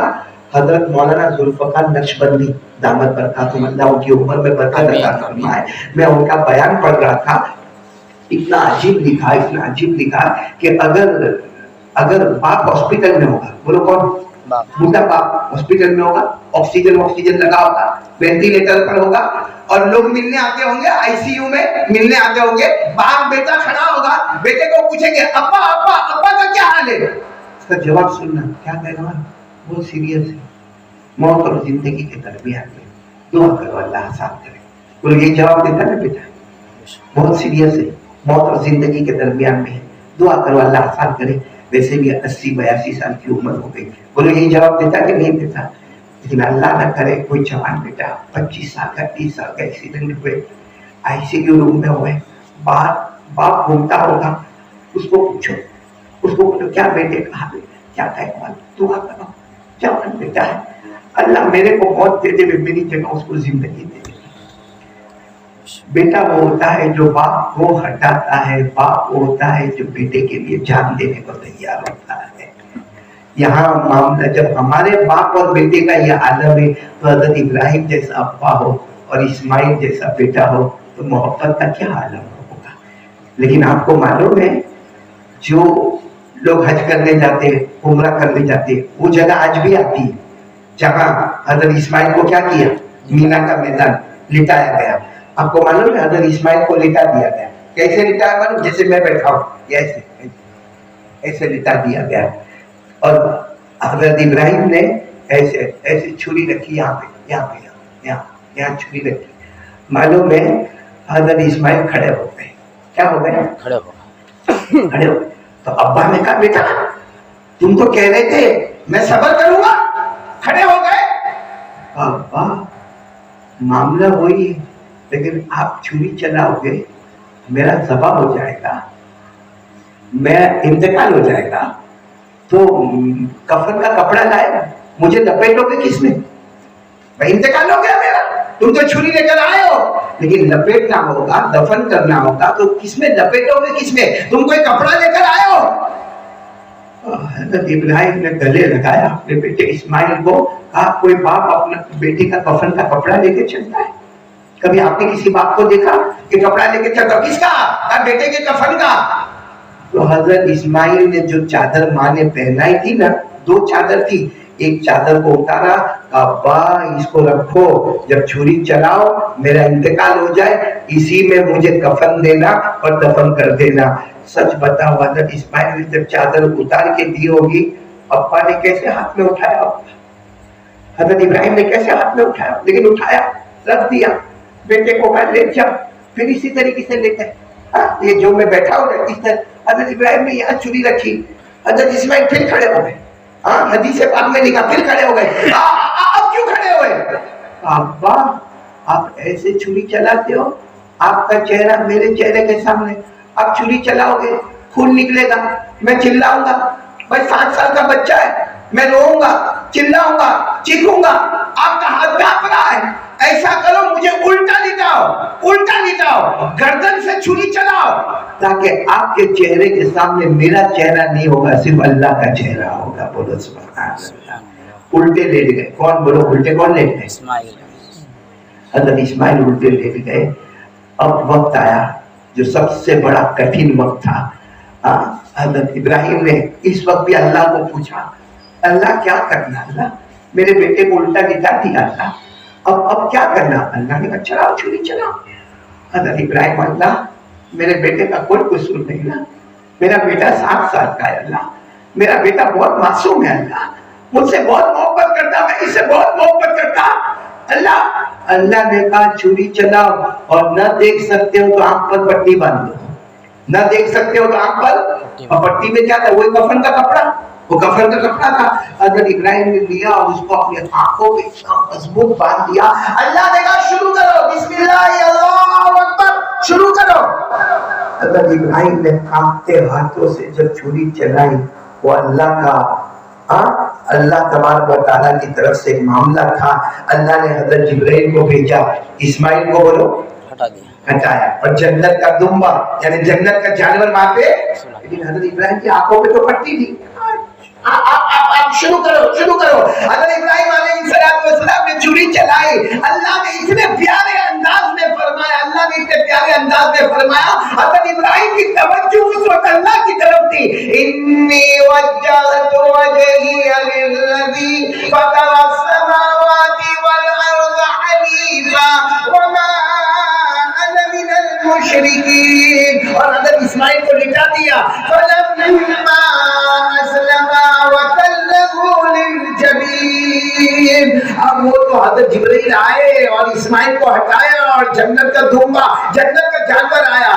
حضرت مولانا ذوالفقار نقشبندی دامت برکاتہم اللہ ان کی عمر میں برکت عطا فرمائے, میں ان کا بیان پڑھ رہا تھا. اتنا عجیب لکھا, اتنا عجیب لکھا کہ اگر باپ ہاسپٹل میں ہوگا, بولو کون, بوڑھا باپ ہاسپٹل میں ہوگا, آکسیجن لگا ہوگا, وینٹیلیٹر پر ہوگا, اور لوگ ملنے آتے ہوں گے, آئی سی یو میں ملنے آتے ہوں گے, باپ بیٹا کھڑا ہوگا, بیٹے کو پوچھیں گے ابا ابا ابا کا کیا حال ہے, اس کا جواب سننا. کیا پہلوان؟ بہت سیریس ہے. موت اور زندگی کے درمیان میں دعا کرو اللہ آسان کرے. بولو یہ جواب دیتا نا بیٹا, بہت سیریس ہے, موت اور زندگی کے درمیان میں دعا کرو اللہ آسان کرے. ویسے بھی 80-82 سال کی عمر ہو گئی. بولو یہ جواب دیتا کہ نہیں دیتا؟ لیکن اللہ نہ کرے کوئی جوان بیٹا 25 سال کا 30 سال کا ایکسیڈنٹ ہوئے, ICU روم میں ہوئے, باپ گھومتا ہوگا, اس کو پوچھو, اس کو بولو کیا بیٹے کہا کیا کہے, دعا کرو. جوان بیٹا ہے, اللہ میرے کو موت دے دے, میری جگہ اس کو زندگی دے دے. بیٹا وہ ہوتا ہے جو باپ کو ہٹاتا ہے, باپ وہ ہوتا ہے جو بیٹے کے لیے جان دینے کو تیار ہوتا ہے. یہاں معاملہ جب ہمارے باپ اور بیٹے کا یہ عالم ہے, تو حضرت ابراہیم جیسا ابا ہو اور اسماعیل جیسا بیٹا ہو تو محبت کا کیا عالم ہوگا. لیکن آپ کو معلوم ہے جو لوگ حج کرنے جاتے ہیں, عمرہ کرنے جاتے ہیں, وہ جگہ آج بھی آتی ہے جہاں حضرت اسماعیل کو کیا کیا, مینا کا میدان لٹایا گیا. آپ کو معلوم ہے حضرت اسماعیل کو لٹا دیا گیا. کیسے لٹایا معلوم؟ جیسے میں بیٹھا ہوں ایسے ایسے لٹا دیا گیا. اور حضرت ابراہیم نے ایسے ایسے چھری رکھی, یہاں پہ یہاں پہ یہاں چھری رکھی. معلوم ہے حضرت اسماعیل کھڑے ہو گئے. کیا ہو گئے؟ کھڑے ہو گئے. تو ابا نے کہا بیٹا تم تو کہہ رہے تھے میں صبر کروں گا, کھڑے ہو گئے. ابا معاملہ وہی ہے, لیکن آپ چھری چلاؤ گے, میرا ذبح ہو جائے گا, میں انتقال ہو جائے گا, تو کفن کا کپڑا لائے گا, مجھے لپیٹو گے کس میں؟ میں انتقال ہو گیا میرا. تم تو چھری لے کر آئے ہو, لیکن لپیٹنا ہوگا, دفن کرنا ہوگا, تو کس میں لپیٹو گے کس میں؟ تم کوئی کپڑا لے کر آئے ہو. حضرت ابراہیم نے گلے لگایا اپنے بیٹے اسماعیل کو, کہا کوئی باپ اپنے بیٹے کا کفن کا کپڑا لے کے چلتا ہے؟ کبھی آپ نے کسی باپ کو دیکھا کہ کپڑا لے کے چلتا؟ کس کا؟ بیٹے کے کفن کا. تو حضرت اسماعیل نے جو چادر ماں نے پہنائی تھی نا, 2 چادر تھی, ایک چادر کو اتارا, ابا اس کو رکھو, جب چھری چلاؤ میرا انتقال ہو جائے اسی میں مجھے کفن دینا اور دفن کر دینا. سچ بتاؤ حضرت اسماعیل نے جب چادر اتار کے دی ہوگی, ابا نے کیسے ہاتھ میں اٹھایا, حضرت ابراہیم نے کیسے ہاتھ میں اٹھایا, لیکن اٹھایا, رکھ دیا, بیٹے کو کہا لے جا. پھر اسی طریقے سے لیتے ہیں, یہ جو میں بیٹھا ہوں اس طرح حضرت ابراہیم نے یہاں چھری رکھی, حضرت اسماعیل پھر کھڑے ہو گئے. حدیث پاک میں لکھا پھر کھڑے ہو گئے. اب کیوں کھڑے ہوئے؟ ابا آپ ایسے چھری چلاتے ہو, آپ کا چہرہ میرے چہرے کے سامنے, آپ چھری چلاؤ گے خون نکلے گا, میں چلاؤں گا, بھائی 7 سال کا بچہ ہے, میں روؤں گا, چلاؤں گا, چیخوں گا, آپ کا ہاتھ کانپ رہا ہے. ایسا کرو مجھے الٹا لٹاؤ, گردن سے چھری چلاؤ, تاکہ آپ کے چہرے کے سامنے میرا چہرہ نہیں ہوگا, صرف اللہ کا چہرہ ہوگا. بولو سبحان اللہ. الٹے لیٹ گئے. کون؟ بولو الٹے کون لیٹ گئے؟ حضرت اسماعیل الٹے لیٹ گئے. اب وقت آیا جو سب سے بڑا کٹھن وقت تھا. حضرت ابراہیم نے اس وقت بھی اللہ کو پوچھا, اللہ کیا کرنا, اللہ میرے بیٹے کو الٹا لٹا دیا, اللہ اب کیا کرنا؟ اللہ نے کہا چلاؤ چھری چلاؤ. حضرت ابراہیم, اللہ میرے بیٹے کا کوئی قصور نہیں نا, میرا بیٹا 7 سال کا ہے, اللہ میرا بیٹا بہت معصوم ہے, اللہ مجھ سے بہت محبت کرتا, میں اس سے بہت محبت کرتا, اللہ نے کہا چھری چلاؤ, اور نہ دیکھ سکتے ہو تو آنکھ پر پٹی باندھ دو, نہ دیکھ سکتے ہو تو آنکھ پر, اور پٹی میں کیا تھا؟ وہی کفن کا کپڑا, وہ کفن کا کپڑا تھا. حضرت ابراہیم نے لیا اور اس کو اپنے آنکھوں پہ مضبوط باندھ دیا. اللہ نے کہا شروع کرو, بسم اللہ اللہ اکبر, شروع کرو. حضرت ابراہیم نے کانپتے ہاتھوں سے جب چھری چلائی, وہ اللہ کا اللہ تبارک و تعالیٰ کی طرف سے ایک معاملہ تھا. اللہ نے حضرت جبرائیل کو بھیجا, اسماعیل کو بولو ہٹایا, اور جنت کا دمبا یعنی جنت کا جانور وہاں پہ, لیکن حضرت ابراہیم کی آنکھوں پہ تو پٹی تھی. آپ شروع کرو. حضرت ابراہیم علیہ السلام نے چھری چلائی. اللہ نے اتنے پیارے انداز میں فرمایا, حضرت ابراہیم کی توجہ اس وقت اللہ کی طرف تھی. انی وجہت وجہی للذی فطر السماوات والارض حنیفا وما انا من المشرکین. اور حضرت اسماعیل کو لٹا دیا. فلما اسلما وہ تو حضرت جبرائیل آئے اور اسماعیل کو ہٹایا اور جنت کا دونگا جنت کا جانور آیا.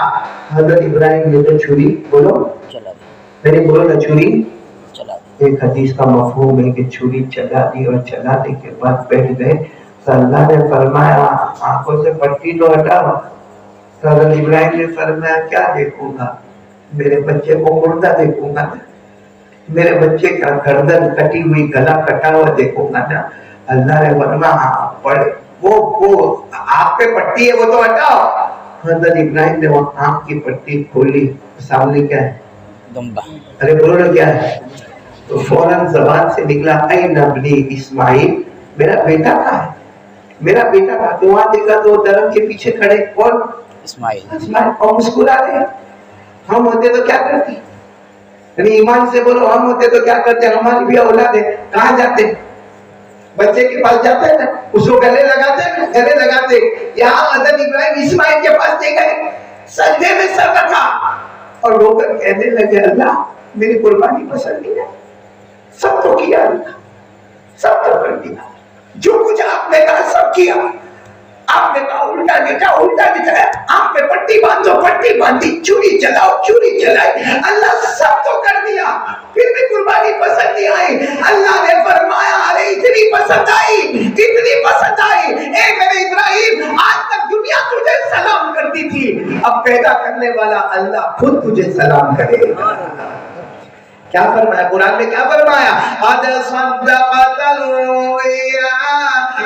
حضرت ابراہیم نے تو چھری بولو چلا دی, میرے بولو نا چھری چلا دی. ایک حدیث کا مفہوم ہے کہ چھری چلا دی اور چلانے کے بعد بیٹھ گئے تو اللہ نے فرمایا آنکھوں سے پٹی تو ہٹاؤ. تو حضرت ابراہیم نے فرمایا کیا دیکھوں گا, میرے بچے کو مردہ دیکھوں گا نا, میرے بچے کا گردن کٹی ہوئی گلا کٹا ہوا دیکھوں گا نا. اللہ نے فرمایا وہ آپ پہ پٹی ہے وہ تو ہٹاؤ. حضرت ابراہیم نے وہ آنکھ کی پٹی کھولی, سامنے کیا ہے دمبا, ارے بولو نا کیا ہے. تو فوراً زبان سے نکلا این ابنی اسماعیل, میرا بیٹا کہاں ہے, میرا بیٹا کہاں. تو وہاں دیکھا تو درخت کے پیچھے کھڑے کون, اسماعیل. اور مسکرا رہے. ہم ہوتے تو کیا کرتے, یعنی ایمان سے بولو, ہم ہوتے تو کیا کرتے, ہماری بھی اولاد ہے کہاں جاتے, بچے کے پاس جاتے ہیں نا, اس کو گلے لگاتے. یہاں حضرت ابراہیم اسماعیل کے پاس لے گئے, سجدے میں سر رکھا اور رو کر کہنے لگے اللہ میری قربانی پسند نہیں ہے, سب تو کیا, سب تو کر دیا, جو کچھ آپ نے کہا سب کیا. آپ نے کہا الٹا دکھایا, آپ پہ پٹی باندھو پٹی باندھی, چوری چلاؤ چوری چلائی, اللہ سب تو کر دیا, پھر بھی قربانی پسند نہیں آئی. اللہ نے فرمایا ارے اتنی پسند آئی, اتنی پسند آئی, اے میرے ابراہیم آج تک دنیا تجھے سلام کرتی تھی, اب پیدا کرنے والا اللہ خود تجھے سلام کرے. کیا فرمایا قرآن میں, کیا فرمایا, قد صدقت الرؤيا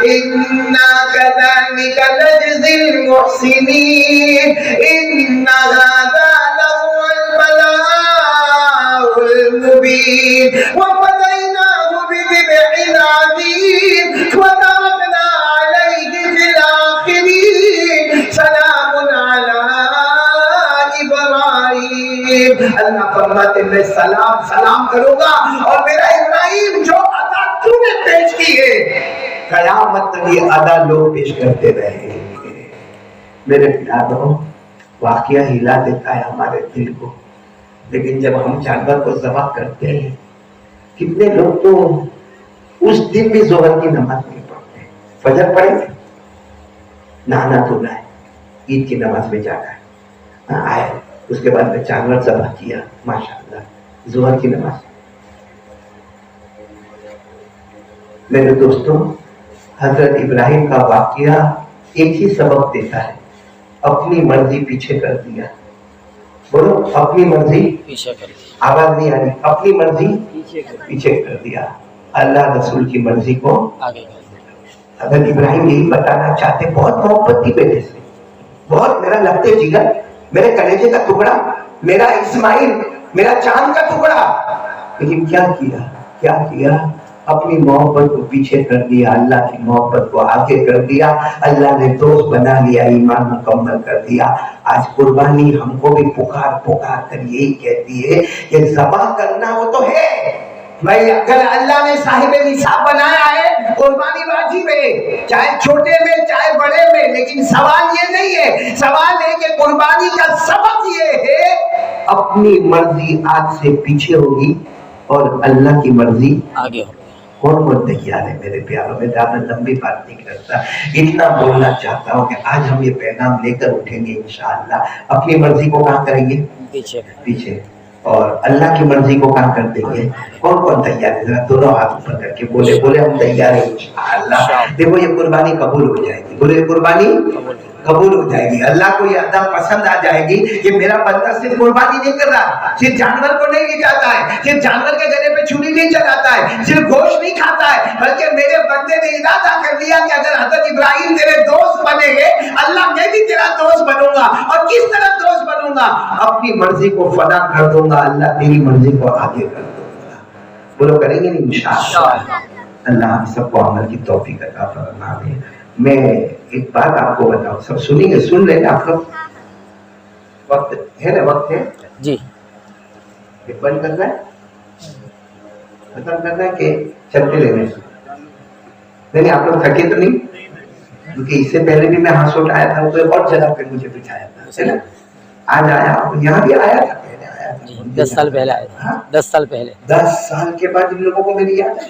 إنا كذلك نجزي المحسنين إن هذا لهو البلاء المبين وفديناه بذبح عظيم وتركنا عليه في الآخرين سلام على اللہ فرماتے میں سلام کروں گا اور میرا ابراہیم جو عطا تو نے پیش کی ہے قیامت تک یہ ادا لوگ پیش کرتے رہے. میرے پیاروں واقعہ ہلا دیتا ہے ہمارے دل کو, لیکن جب ہم جانور کو ذبح کرتے ہیں, کتنے لوگ تو اس دن بھی ظہر کی نماز نہیں پڑھتے, فجر پڑھے نہانا دھونا ہے, عید کی نماز میں جانا ہے, آئے اس کے بعد میں جانور ذبح کیا, ماشاءاللہ ظہر کی نماز. میرے دوستوں حضرت ابراہیم کا واقعہ ایک ہی سبب دیتا ہے, اپنی مرضی پیچھے کر دیا. بولو اپنی مرضی پیچھے کر دیا, آواز نہیں آ رہی, اپنی مرضی پیچھے کر دیا, اللہ رسول کی مرضی کو آگے کر دیا. حضرت ابراہیم یہی بتانا چاہتے, بہت محبت تھی بیٹے سے, بہت میرا لگتے جگر, میرے کلیجے کا ٹکڑا, میرا اسماعیل, میرا چاند کا ٹکڑا. لیکن کیا کیا اپنی محبت کو پیچھے کر دیا, اللہ کی محبت کو آگے کر دیا. اللہ نے دوست بنا لیا, ایمان مکمل کر دیا. آج قربانی ہم کو بھی پکار کر یہی کہتی ہے کہ ذبح کرنا وہ تو ہے بھائی, اگر اللہ نے صاحب نصاب بنایا ہے قربانی واجب ہے, چاہے چھوٹے میں چاہے بڑے میں. لیکن سوال یہ نہیں ہے, سوال ہے کہ قربانی کا سبب یہ ہے اپنی مرضی آج سے پیچھے ہوگی اور اللہ کی مرضی آگے ہوگی. کون تیار ہے میرے پیاروں؟ میں زیادہ لمبی بات نہیں کرتا, اتنا بولنا چاہتا ہوں کہ آج ہم یہ پیغام لے کر اٹھیں گے انشاءاللہ. اپنی مرضی کو کہاں کریں گے, پیچھے, اور اللہ کی مرضی کو کہاں کر دیں گے. کون تیار ہے, ذرا دونوں ہاتھ اوپر کر کے بولے ہم تیار ہیں انشاءاللہ. دیکھو یہ قربانی قبول ہو جائے گی, بولے قربانی قبول ہو جائے گی. اللہ کو یہ ادا پسند آ جائے گی کہ میرا بندہ صرف قربانی نہیں کر رہا, صرف جانور کو نہیں لے جاتا ہے, صرف جانور کے گلے پہ چھری نہیں چلاتا ہے, صرف گوشت نہیں کھاتا ہے, بلکہ میرے بندے نے ارادہ کر لیا کہ اگر حضرت ابراہیم تیرے دوست بنے گے, اللہ میں بھی تیرا دوست بنوں گا. اور کس طرح دوست بنوں گا, اپنی مرضی کو فنا کر دوں گا, اللہ تیری مرضی کو آگے کر دوں گا. بولو کریں گے نہیں انشاءاللہ. اللہ ہم سب کو عمل کی توفیق عطا فرمائے. میں ایک بات آپ کو بتاؤں, سب سنیں گے, سن لیں گے آپ لوگ, وقت ہے نا, وقت ہے جی, بند کرنا ہے, ختم کرنا ہے کہ چلتے رہنے. نہیں آپ لوگ تھکے تو نہیں, کیونکہ اس سے پہلے بھی میں ہاسوٹ آیا تھا, کوئی اور جگہ پہ مجھے بٹھایا تھا, ہے نا, آج آیا یہاں بھی آیا تھا, پہلے آیا تھا 10 سال پہلے آیا تھا, 10 سال پہلے. 10 سال کے بعد ان لوگوں کو میری یاد ہے.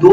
2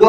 2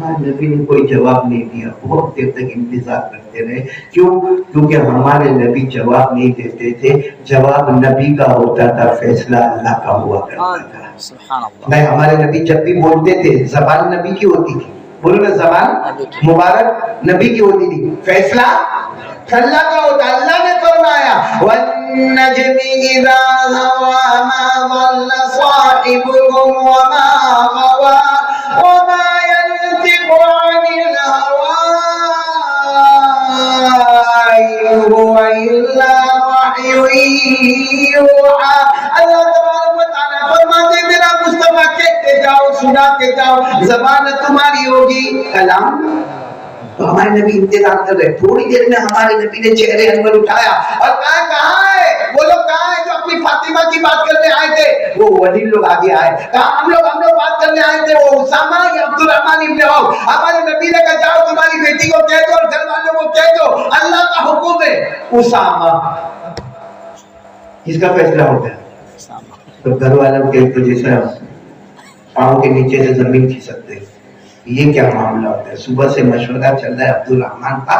ہمارے نبی نے کوئی جواب نہیں دیا، بہت دیر تک انتظار کرتے رہے. کیوں؟ کیونکہ ہمارے نبی جواب نہیں دیتے تھے، جواب نبی کا ہوتا تھا، فیصلہ اللہ کا ہوا کرتا تھا. سبحان اللہ. نہیں، ہمارے نبی جب بھی بولتے تھے زبان نبی کی ہوتی تھی، بولو نا، زبان مبارک نبی کی ہوتی تھی، فیصلہ اللہ کا ہوتا. اللہ نے فرمایا وَالنَّجْمِ إِذَا هَوَىٰ مَا ضَلَّ صَاحِبُكُمْ وَمَا غَوَىٰ وَمَا يَنطِقُ عَنِ الْهَوَىٰ إِنْ هُوَ إِلَّا وَحْيٌ يُوحَىٰ. اللہ تبارک و تعالیٰ فرماتے میرا مصطفیٰ کہتے جاؤ، سناتے جاؤ، زبان تمہاری ہوگی، کلام. تو ہمارے نبی انتظار کر رہے. تھوڑی دیر میں ہمارے نبی نے چہرے انور اٹھایا اور کہاں ہے وہ لوگ، کہاں ہے جو اپنی فاطمہ کی بات کرنے آئے تھے؟ وہ ولی لوگ آگے آئے. کہا ہم لوگ بات کرنے آئے تھے، وہ اسامہ یا عبد الرحمن ابن عوف. ہمارے نبی نے کہا جاؤ تمہاری بیٹی کو کہہ دو اور گھر والوں کو کہہ دو، اللہ کا حکم ہے. اسامہ کس کا فیصلہ ہوتا ہے؟ تو گھر والوں کے تو جیسا پاؤں کے نیچے سے زمین کھسکتے. یہ کیا معاملہ ہوتا ہے؟ صبح سے مشورہ چل رہا ہے عبد الرحمن کا،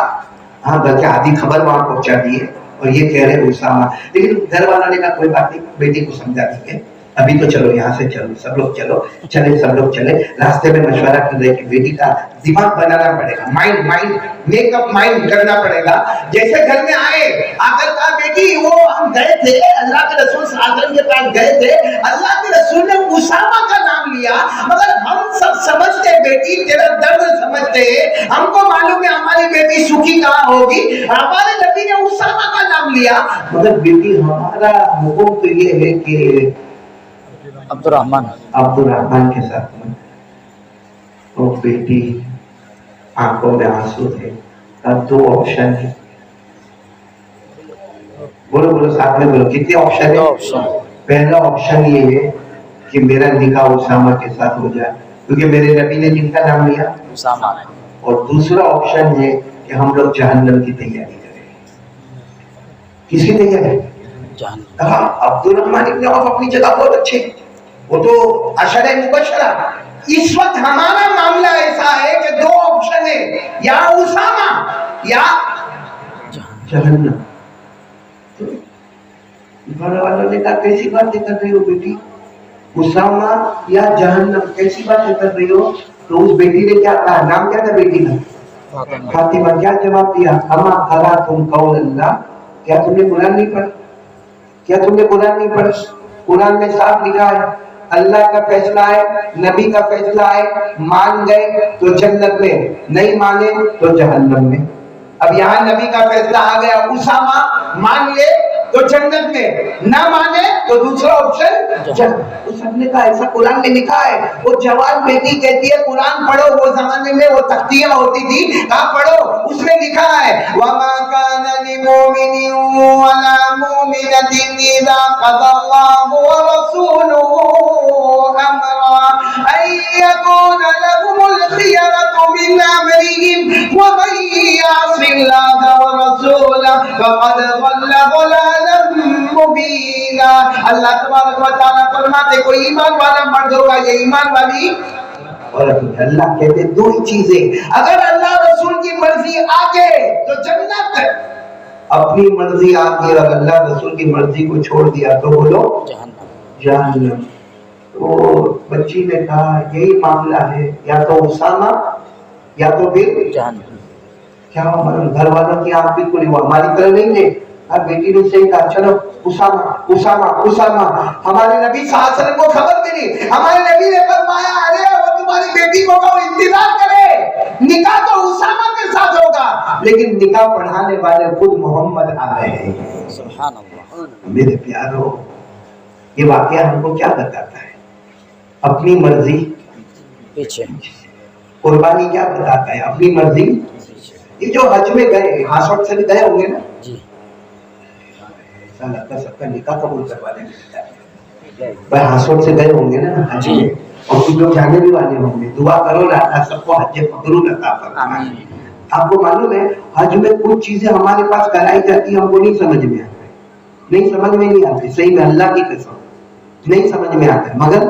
ہاں بلکہ آدھی خبر وہاں پہنچا دی ہے اور یہ کہہ رہے اسامہ. لیکن گھر والوں نے کہا کوئی بات نہیں، بیٹی کو سمجھا دیں گے، ابھی تو چلو یہاں سے چلو، سب لوگ چلو، چلے سب لوگ چلے. راستے میں مشورہ کر رہے کہ بیٹی کا دماغ بنانا پڑے گا، مائنڈ میک اپ مائنڈ کرنا پڑے گا. جیسے گھر میں آئے، آ کر کہا بیٹی وہ ہم گئے تھے اللہ کے رسول صلی اللہ علیہ وسلم کے پاس گئے تھے، اللہ کے رسول نے اسامہ کا نام لیا، مگر ہم سب سمجھتے بیٹی تیرا درد سمجھتے، ہم کو معلوم ہے ہماری بیٹی سکھی کہاں ہوگی، ہمارے نبی نے اسامہ کا نام لیا، مگر بیٹی ہمارا حکم تو یہ ہے کہ عبد الرحمن کے ساتھ میں. وہ بیٹی آنکھوں میں آنسو تھے. اب دو آپشن ہے، بولو ساتھ میں بولو، کتنے آپشن ہے؟ پہلا آپشن یہ ہے کہ میرا نکاح اسامہ کے ساتھ ہو جائے کیونکہ میرے نبی نے جن کا نام لیا اسامہ. اور دوسرا آپشن ہے کہ ہم لوگ جہنم کی تیاری کریں. کس کی تیاری؟ کہا عبد الرحمن ابن عوف اپنی جگہ بہت اچھے، وہ تو عشرہ مبشرہ. اس وقت ہمارا معاملہ ایسا ہے کہ دو آپشن ہے، یا اسامہ یا جہنم. گھر والوں نے کہا کیسی باتیں کر رہی ہو بیٹی، اسامہ یا جہنم، کیسی باتیں کر رہی ہو؟ تو اس بیٹی نے کیا کہا؟ نام کیا تھا بیٹی کا؟ فاطمہ. کیا جواب دیا؟ اما قرأتم قول اللہ، کیا تم نے قرآن نہیں پڑھا؟ قرآن میں صاف لکھا ہے اللہ کا فیصلہ ہے، نبی کا فیصلہ ہے، مان گئے تو جنت میں، نہیں مانے تو جہنم میں. اب یہاں نبی کا فیصلہ آ گیا، اسامہ مان لے تو جنت میں، نہ مانے تو دوسرا آپشن جنت. تو سب نے کہا ایسا قرآن میں لکھا ہے. وہ جوان بیٹی کہتی ہے قرآن پڑھو. وہ زمانے میں وہ تختیاں ہوتی تھی، کہا پڑھو، اس میں لکھا ہے وَمَا كَانَ لِمُؤْمِنٍ وَلَا مُؤْمِنَةٍ إِذَا قَضَى اللَّهُ وَرَسُولُهُ أَمْرًا أَن يَكُونَ لَهُمُ الْخِيَرَةُ مِنْ أَمْرِهِمْ وَمَن يَعْصِ اللَّهَ وَرَسُولَهُ فَقَدْ ضَلَّ ضَلَالًا مُبِينًا. اللہ تبارک و تعالیٰ فرماتے کوئی ایمان والا مرد ہوگا، یہ ایمان والی عورت ہوگی. اللہ کہتے دو ہی چیزیں، اگر اللہ رسول کی مرضی آگے تو جنت، اپنی مرضی آگے اور اللہ رسول کی مرضی کو چھوڑ دیا تو بولو جہنم. تو بچی نے کہا یہی معاملہ ہے، یا تو اسامہ یا تو پھر جہنم. کیا گھر والوں کی آنکھ بھی کھلی، وہ ہماری طرح نہیں تھے. اب بیٹی نے صحیح کہا چلو اسامہ. ہمارے نبی صلی اللہ علیہ وسلم کو خبر ملی، ہمارے نبی نے فرمایا ارے وہ تمہاری بیٹی کو کہو انتظار کرے، نکاح تو اسامہ کے ساتھ ہوگا، لیکن نکاح پڑھانے والے خود محمد آ رہے ہیں. سبحان اللہ. میرے پیارو، یہ واقعہ ہم کو کیا بتاتا ہے؟ اپنی مرضی پیچھے، قربانی کیا بتاتا ہے؟ اپنی مرضی. یہ جو حج میں گئے، ہاسوٹ سے بھی گئے ہوں گے نا جی، سب کا نکاح قبول کروا دیں گے بھائی، ہاسوٹ سے گئے ہوں گے نا حج میں، اور کچھ لوگ جانے بھی والے ہوں گے. دعا کرو نا اللہ سب کو حج مبرور عطا فرمائے. آپ کو معلوم ہے حج میں کچھ چیزیں ہمارے پاس کرائی جاتی ہیں، ہم کو نہیں سمجھ میں آتی، نہیں آتی. صحیح میں اللہ کی قسم نہیں سمجھ میں آتا، مگر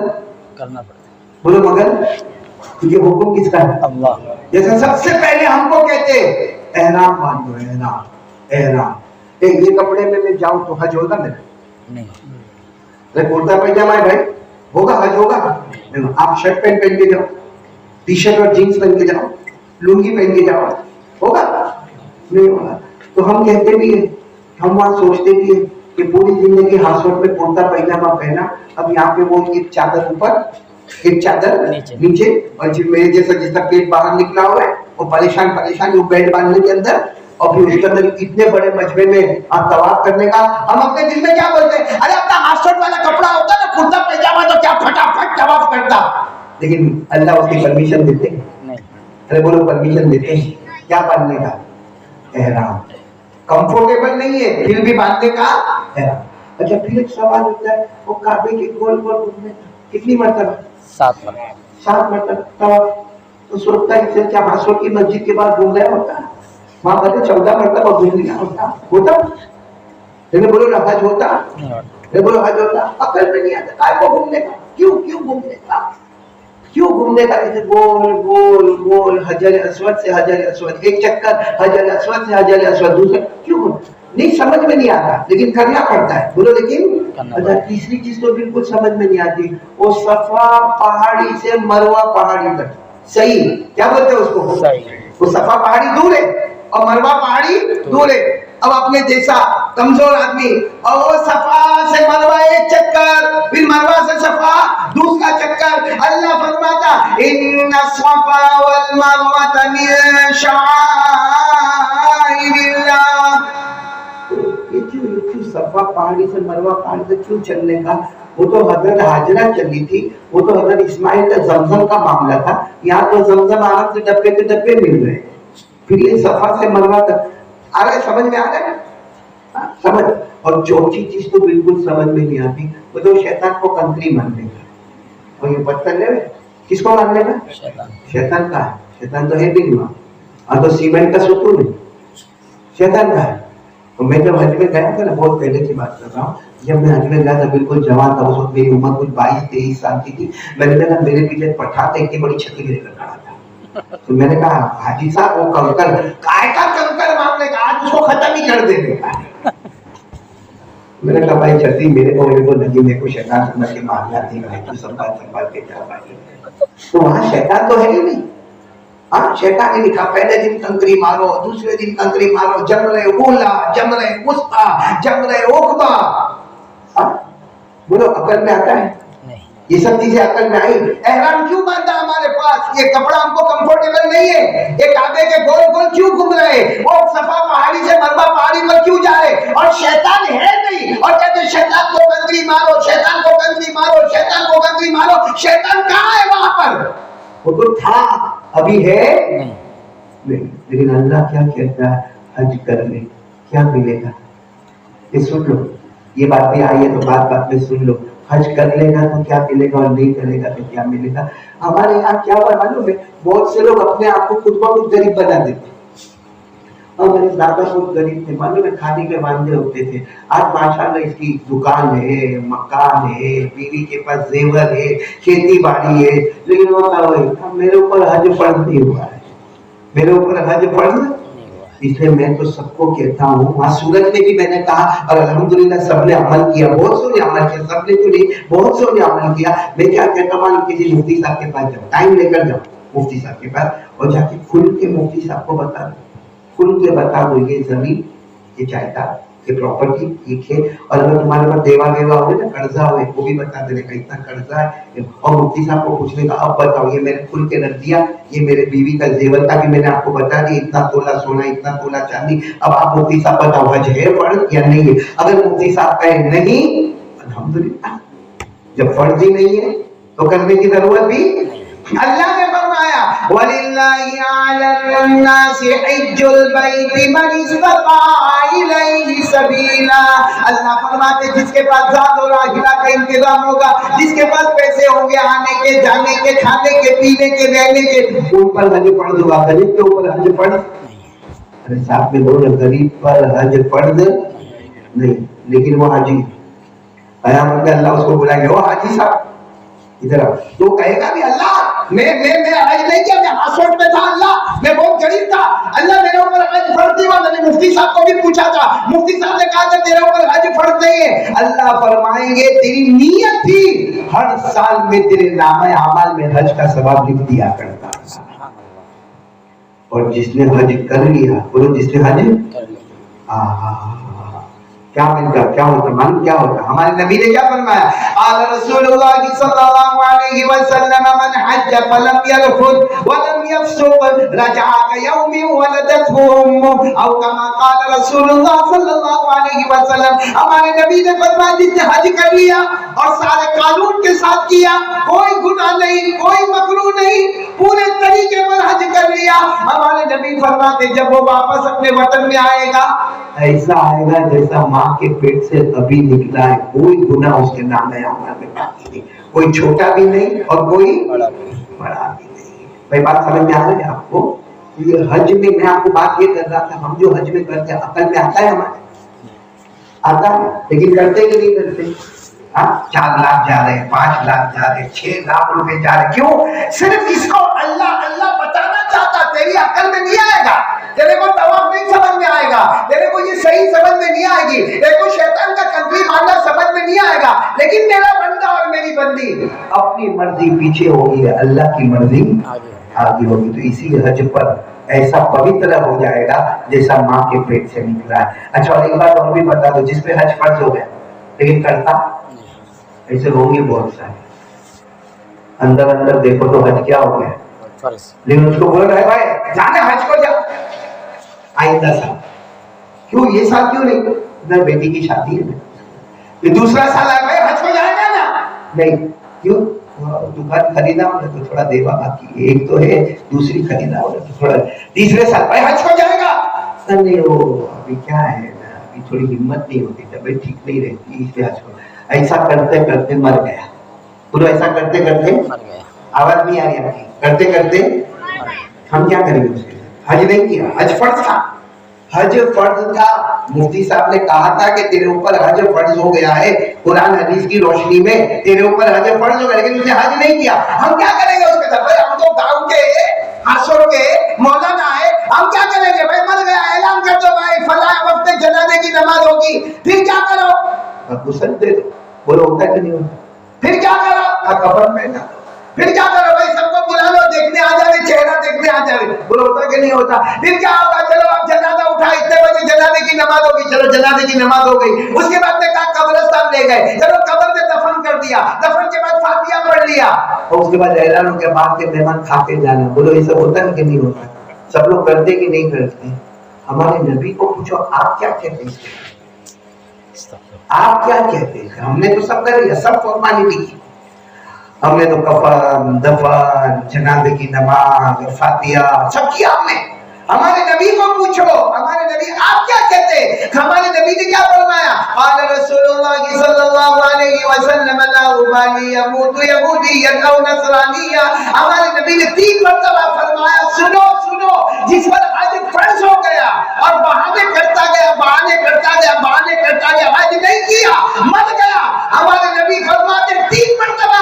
کرنا پڑتا ہے. بولو مگر تو یہ حکم کس کا ہے؟ اللہ. جیسے سب سے پہلے ہم کو کہتے احرام باندھو، احرام. یہ کپڑے میں جاؤں تو حج ہوگا میرا؟ نہیں. کرتا پائجامہ ہے بھائی، ہوگا حج ہوگا؟ آپ شرٹ پینٹ پہن کے جاؤ، ٹی شرٹ اور جینس پہن کے جاؤ، لنگی پہن کے جاؤ، ہوگا؟ نہیں ہوگا. تو ہم کہتے بھی ہیں، ہم وہاں سوچتے بھی ہیں کہ پوری زندگی ہاسوٹ میں کرتا پائجامہ پہنا، اب یہاں پہ وہ ایک چادر اوپر ایک چادر نیچے، اور میرے جیسا جس کا پیٹ باہر نکلا ہوا ہے وہ پریشان وہ بیڈ باندھنے کے اندر، اور پھر اس کے اندر اتنے بڑے مجمع میں آپ طواف کرنے کا. ہم اپنے دل میں کیا بولتے ہیں؟ ارے اپنا ہاسوٹ والا کپڑا ہوتا نا کرتا پائجامہ تو کیا پھٹافٹ طواف کرتا. لیکن اللہ اس کی پرمیشن دیتے ہیں؟ ارے بولو پرمیشن دیتے ہیں کیا باندھنے کا؟ احرام. کمفرٹیبل نہیں ہے پھر بھی باندھنے کا احرام. اچھا پھر ایک سوال ہوتا ہے، وہ کعبے کے گول گول گھومنے کا کتنی مرتبہ؟ 7 مرتبہ. 7 مرتبہ. تو سوچتا ہے سے کیا ہاسوٹ کی مسجد کے بعد گھوم رہا ہوتا ہے؟ وہاں پر 14 مرتبہ گھوم لیا ہوتا. لیکن بولو نا حج ہوتا؟ بولو حج ہوتا؟ عقل میں نہیں آتا کائے کو گھومنے کا. کیوں گھومنے کا؟ کیوں گھومنے کا؟ ایسے گول گول گول حجر اسود سے حجر اسود، ایک چکر حجر اسود سے حجر اسود، دوسرا کیوں؟ نہیں سمجھ میں نہیں آتا لیکن کرنا پڑتا ہے. بولو لیکن. اچھا تیسری چیز تو بالکل سمجھ میں نہیں آتی، وہ صفا پہاڑی سے مروہ پہاڑی تک. صحیح کیا بولتے ہیں اس کو؟ وہ صفا پہاڑی دور ہے اور مروہ پہاڑی دور ہے. اب اپنے جیسا کمزور آدمی اور وہ صفا سے مروہ ایک چکر، پھر مروہ سے صفا دوسرا چکر. اللہ فرماتا ان الصفا والمروہ من شعائر اللہ. یہ کیوں صفا پہاڑی سے مروہ پہاڑی سے کیوں چلنے کا؟ وہ تو حضرت حاجرہ چلی تھی، وہ تو حضرت اسماعیل کا زمزم کا معاملہ تھا. یہاں تو زمزم آرام سے ڈبے کے ڈبے مل رہے، پھر یہ صفا سے مروہ تک آ رہا ہے. سمجھ میں آ رہا ہے سمجھ. اور چوتھی چیز تو بالکل سمجھ میں نہیں آتی، وہ تو شیطان کو کنکری ماننے کا. اور یہ پتھر لے کس کو ماننے کا؟ شیطان کا ہے. شیطان تو ہے بھی نہیں وہاں، ہاں تو سیمنٹ کا ستون ہے، شیطان کا ہے. تو میں جب حج میں گیا تھا نا، بہت پہلے کی بات کر رہا ہوں، جب میں حج میں گیا تھا بالکل جوان تھا، اس وقت میری عمر کچھ 22-23 سال کی تھی. میں نے کہا میرے پیچھے پٹھا تھا، اتنی بڑی چھتری لے کر کھڑا تھا. تو میں نے کہا حاجی صاحب وہ کنکر کائے کا کنکر مانگنے کا، آج اس کو ختم ہی کر دینے کا. میں نے کہا بھائی چھتری میرے کو لگی، میرے کو شیطان سمجھ کے مارنا تھی، میں تو سنبھال کے جا پائی. تو وہاں شیطان تو ہے ہی نہیں. ہاں شیطان نے لکھا پہلے دن کنکری مارو، دوسرے دن کنکری مارو، جمرہ اولا، جمرہ وسطیٰ، جمرہ عقبہ. بولو عقل میں آتا ہے؟ یہ سب چیزیں عقل میں آئی. احرام کیوں باندھا ہمارے پاس؟ یہ کپڑا ہم کو کمفرٹیبل نہیں ہے. یہ کعبے کے گول گول کیوں گھوم رہے؟ وہ صفا پہاڑی سے مروہ پہاڑی پر کیوں جا رہے؟ اور شیطان ہے نہیں، اور کہتے شیطان کو کنکری مارو، شیطان کو کنکری مارو، شیطان کو کنکری مارو. شیطان کہاں ہے وہاں پر؟ وہ تو تھا، ابھی ہے نہیں. لیکن اللہ کیا کہتا ہے؟ حج کر لے کیا ملے گا؟ یہ سن لو، یہ بات بھی آئی ہے تو بات میں سن لو. حج کر لے گا تو کیا ملے گا، اور نہیں کرے گا تو کیا ملے گا. ہمارے یہاں کیا ہوا معلوم ہے؟ بہت سے لوگ اپنے آپ کو خود بخود غریب بنا دیتے. اور میرے دادا خود غریب تھے، معلوم ہے کھانے کے وعدے ہوتے تھے. آج ماشاءاللہ اس کی دکان ہے، مکان ہے، بیوی کے پاس زیور ہے، کھیتی باڑی ہے. لیکن وہ میرے اوپر حج فرض نہیں ہوا ہے، میرے اوپر حج فرض. اس لیے میں تو سب کو کہتا ہوں، وہاں سورج میں بھی میں نے کہا، اور الحمدللہ سب نے عمل کیا، بہت سو نے عمل کیا، سب نے تو نہیں بہت سو نے عمل کیا. میں کیا کہتا ہوں، کسی مفتی صاحب کے پاس جاؤ، ٹائم لے کر جاؤ مفتی صاحب کے پاس، اور جا کے کھل کے مفتی صاحب کو بتا دو، کھل کے بتا دو یہ زمین، یہ جائیداد، یہ پراپرٹی، یہ کھیت. اور اگر تمہارے پاس دیوا ہوئے نا، قرضہ ہوئے، وہ بھی بتا دینے کا اتنا قرضہ ہے. اور مفتی صاحب کو پوچھنے کا اب بتاؤ، یہ میں نے کھل کے رکھ دیا، یہ میرے بیوی کا زیور تھا کہ میں نے آپ کو بتا دیا اتنا تولہ سونا، اتنا تولہ چاندی. اب آپ مفتی صاحب بتاؤ حج ہے فرض یا نہیں ہے؟ اگر مفتی صاحب کہے نہیں، الحمدللہ، جب فرض ہی نہیں ہے تو کرنے کی ضرورت بھی. اللہ نے فرمایا وَلِلَّهِ عَلَى النَّاسِ حِجُّ الْبَيْتِ مَنِ اسْتَطَاعَ إِلَيْهِ سَبِيلًا. اللہ فرماتے جس کے پاس ذات اور راحلہ کا انتظام ہوگا، جس کے پاس پیسے ہوں گے آنے کے، جانے کے، کھانے کے، پینے کے، رہنے کے، ان پر حج فرض ہوگا. غریب کے اوپر حج فرض. ارے صاحب میں بولے غریب پر حج فرض نہیں، لیکن وہ حاجی قیامت میں اللہ اس کو بلائیں گے، وہ حاجی صاحب ادھر آؤ. تو کہے گا بھی اللہ میں حج نہیں کیا, میں ہاسپٹل میں تھا, اللہ میں بہت غریب تھا, اللہ میرے اوپر حج فرض نہیں ہوا. میں نے مفتی صاحب کو بھی پوچھا تھا, مفتی صاحب نے کہا کہ تیرے اوپر حج فرض نہیں ہے. اللہ فرمائیں گے تیری نیت تھی, ہر سال میں تیرے نامہ اعمال میں حج کا ثواب لکھ دیا کرتا. اور جس نے حج کر لیا, بولو جس نے حج کیا ملتا, کیا ہوتا, معلوم کیا ہوتا؟ ہمارے نبی نے کیا فرمایا؟ قال رسول اللہ صلی اللہ علیہ وسلم من حج فلم يرفث ولم يفسق رجع كيوم ولدته امه, او كما قال رسول اللہ صلی اللہ علیہ وسلم. ہمارے نبی نے فرمایا جس نے حج کر لیا اور سارے قانون کے ساتھ کیا, کوئی گناہ نہیں, کوئی مکروہ نہیں, پورے طریقے پر حج کر لیا, ہمارے نبی فرماتے جب وہ واپس اپنے وطن میں آئے گا ایسا آئے گا جیسا ماں کے پیٹ سے ابھی نکلا ہے, کوئی گناہ اس کے نام اعمال میں باقی نہیں, کوئی چھوٹا بھی نہیں اور کوئی بڑا بھی نہیں. بھائی بات سمجھ میں آ رہی ہے آپ کو؟ یہ حج میں آپ کو بات یہ کر رہا تھا, ہم جو حج میں کرتے ہیں عقل میں آتا ہے, ہمارے آتا ہے, لیکن کرتے کہ نہیں کرتے؟ 4 لاکھ جا رہے ہیں, 5 لاکھ جا رہے ہیں, 6 لاکھ روپے جا رہے, کیوں؟ صرف اس کو اللہ اللہ بتانا چاہتا. تیری عقل میں نہیں آئے گا, تیرے کو طواف نہیں سمجھ میں آئے گا, تیرے کو یہ صحیح سمجھ میں نہیں آئے گی, تیرے کو شیطان کا کنٹری ماننا سمجھ میں نہیں آئے گا, لیکن میرا بندہ اور میری بندی اپنی مرضی پیچھے ہوگی, اللہ کی مرضی آگے ہوگی. تو اسی حج پر ایسا پوتر ہو جائے گا جیسا ماں کے پیٹ سے نکلا ہے. اچھا, اور ایک بات اور بھی بتا دو, جس پہ حج فرض ہو گیا لیکن کرتا, ایسے ہوں گے بہت سارے, اندر دیکھو تو حج کیا ہو گیا, لیکن اس کو بول رہے بھائی جانا حج کو جا, آئندہ سال, کیوں یہ سال کیوں نہیں, میری بیٹی کی شادی ہے, یہ دوسرا سال آئے بھائی حج کو جائے گا نا, نہیں, کیوں, دکان خریدا ہونا تو تھوڑا دیوا باقی, ایک تو ہے, دوسری خریدا ہونا تو تھوڑا, تیسرے سال بھائی حج کو جائے گا, نہیں وہ ابھی کیا ہے نا, ابھی تھوڑی ہمت نہیں ہوتی, طبیعت ٹھیک نہیں رہتی, اس لیے حج کو. ایسا کرتے کرتے مر گیا, پورا ایسا کرتے کرتے آواز نہیں آ رہی آپ کی, کرتے کرتے ہم کیا کریں گے؟ اس کے حج نہیں کیا, حج فرض تھا, حج فرض تھا. مفتی صاحب نے کہا تھا کہ تیرے اوپر حج فرض ہو گیا ہے, قرآن حدیث کی روشنی میں تیرے اوپر حج فرض ہو گیا, لیکن اس نے حج نہیں کیا. ہم کیا کریں گے اس کے ساتھ؟ ہم تو گاؤں کے ہاسور کے مولانا ہے, ہم کیا کریں گے بھائی, مر گیا, اعلان کر دو بھائی فلاں وقت جنازے کی نماز ہوگی, پھر کیا کرو, غسل دے دو, بولو ہوتا ہے کہ نہیں ہوتا, پھر کیا کرو, کفن پہنا دو, پھر کیا کرو بھائی, سب کو بلا لو, دیکھنے آ جائے, چہرہ دیکھنے آ جائے, بولو ہوتا کہ نہیں ہوتا, پھر کیا ہوگا, چلو اب جنازہ اٹھا, اتنے بجے جنازے کی نماز ہوگی, چلو جنازے کی نماز ہو گئی, اس کے بعد نے کہا قبرستان لے گئے, چلو قبر میں دفن کر دیا, دفن کے بعد فاتحہ پڑھ لیا, اور اس کے بعد اعلان ہو گیا بعد کے مہمان کھا کے جانا. بولو یہ سب ہوتا ہے کہ نہیں ہوتا؟ سب لوگ کرتے کہ نہیں کرتے؟ ہمارے نبی کو پوچھو آپ کیا کہتے ہیں, آپ کیا کہتے ہیں؟ ہم نے تو سب کر لیا, سب فارمیلٹی کی, ہم نے تو کفن, دفن, جنازے کی نماز, فاتحہ سب کیا ہم نے. ہمارے نبی کو پوچھو, ہمارے نبی آپ کیا کہتے ہیں؟ ہمارے نبی نے کیا فرمایا؟ قال رسول اللہ صلی اللہ علیہ وسلم لا ابالی یموت یہودیا او نصرانیا. ہمارے نبی نے 3 مرتبہ فرمایا, سنو سنو, جس پر حج فرض ہو گیا اور بہانے کرتا گیا, بہانے کرتا گیا, بہانے کرتا گیا, حج نہیں کیا, مر گیا, ہمارے نبی فرماتے 3 مرتبہ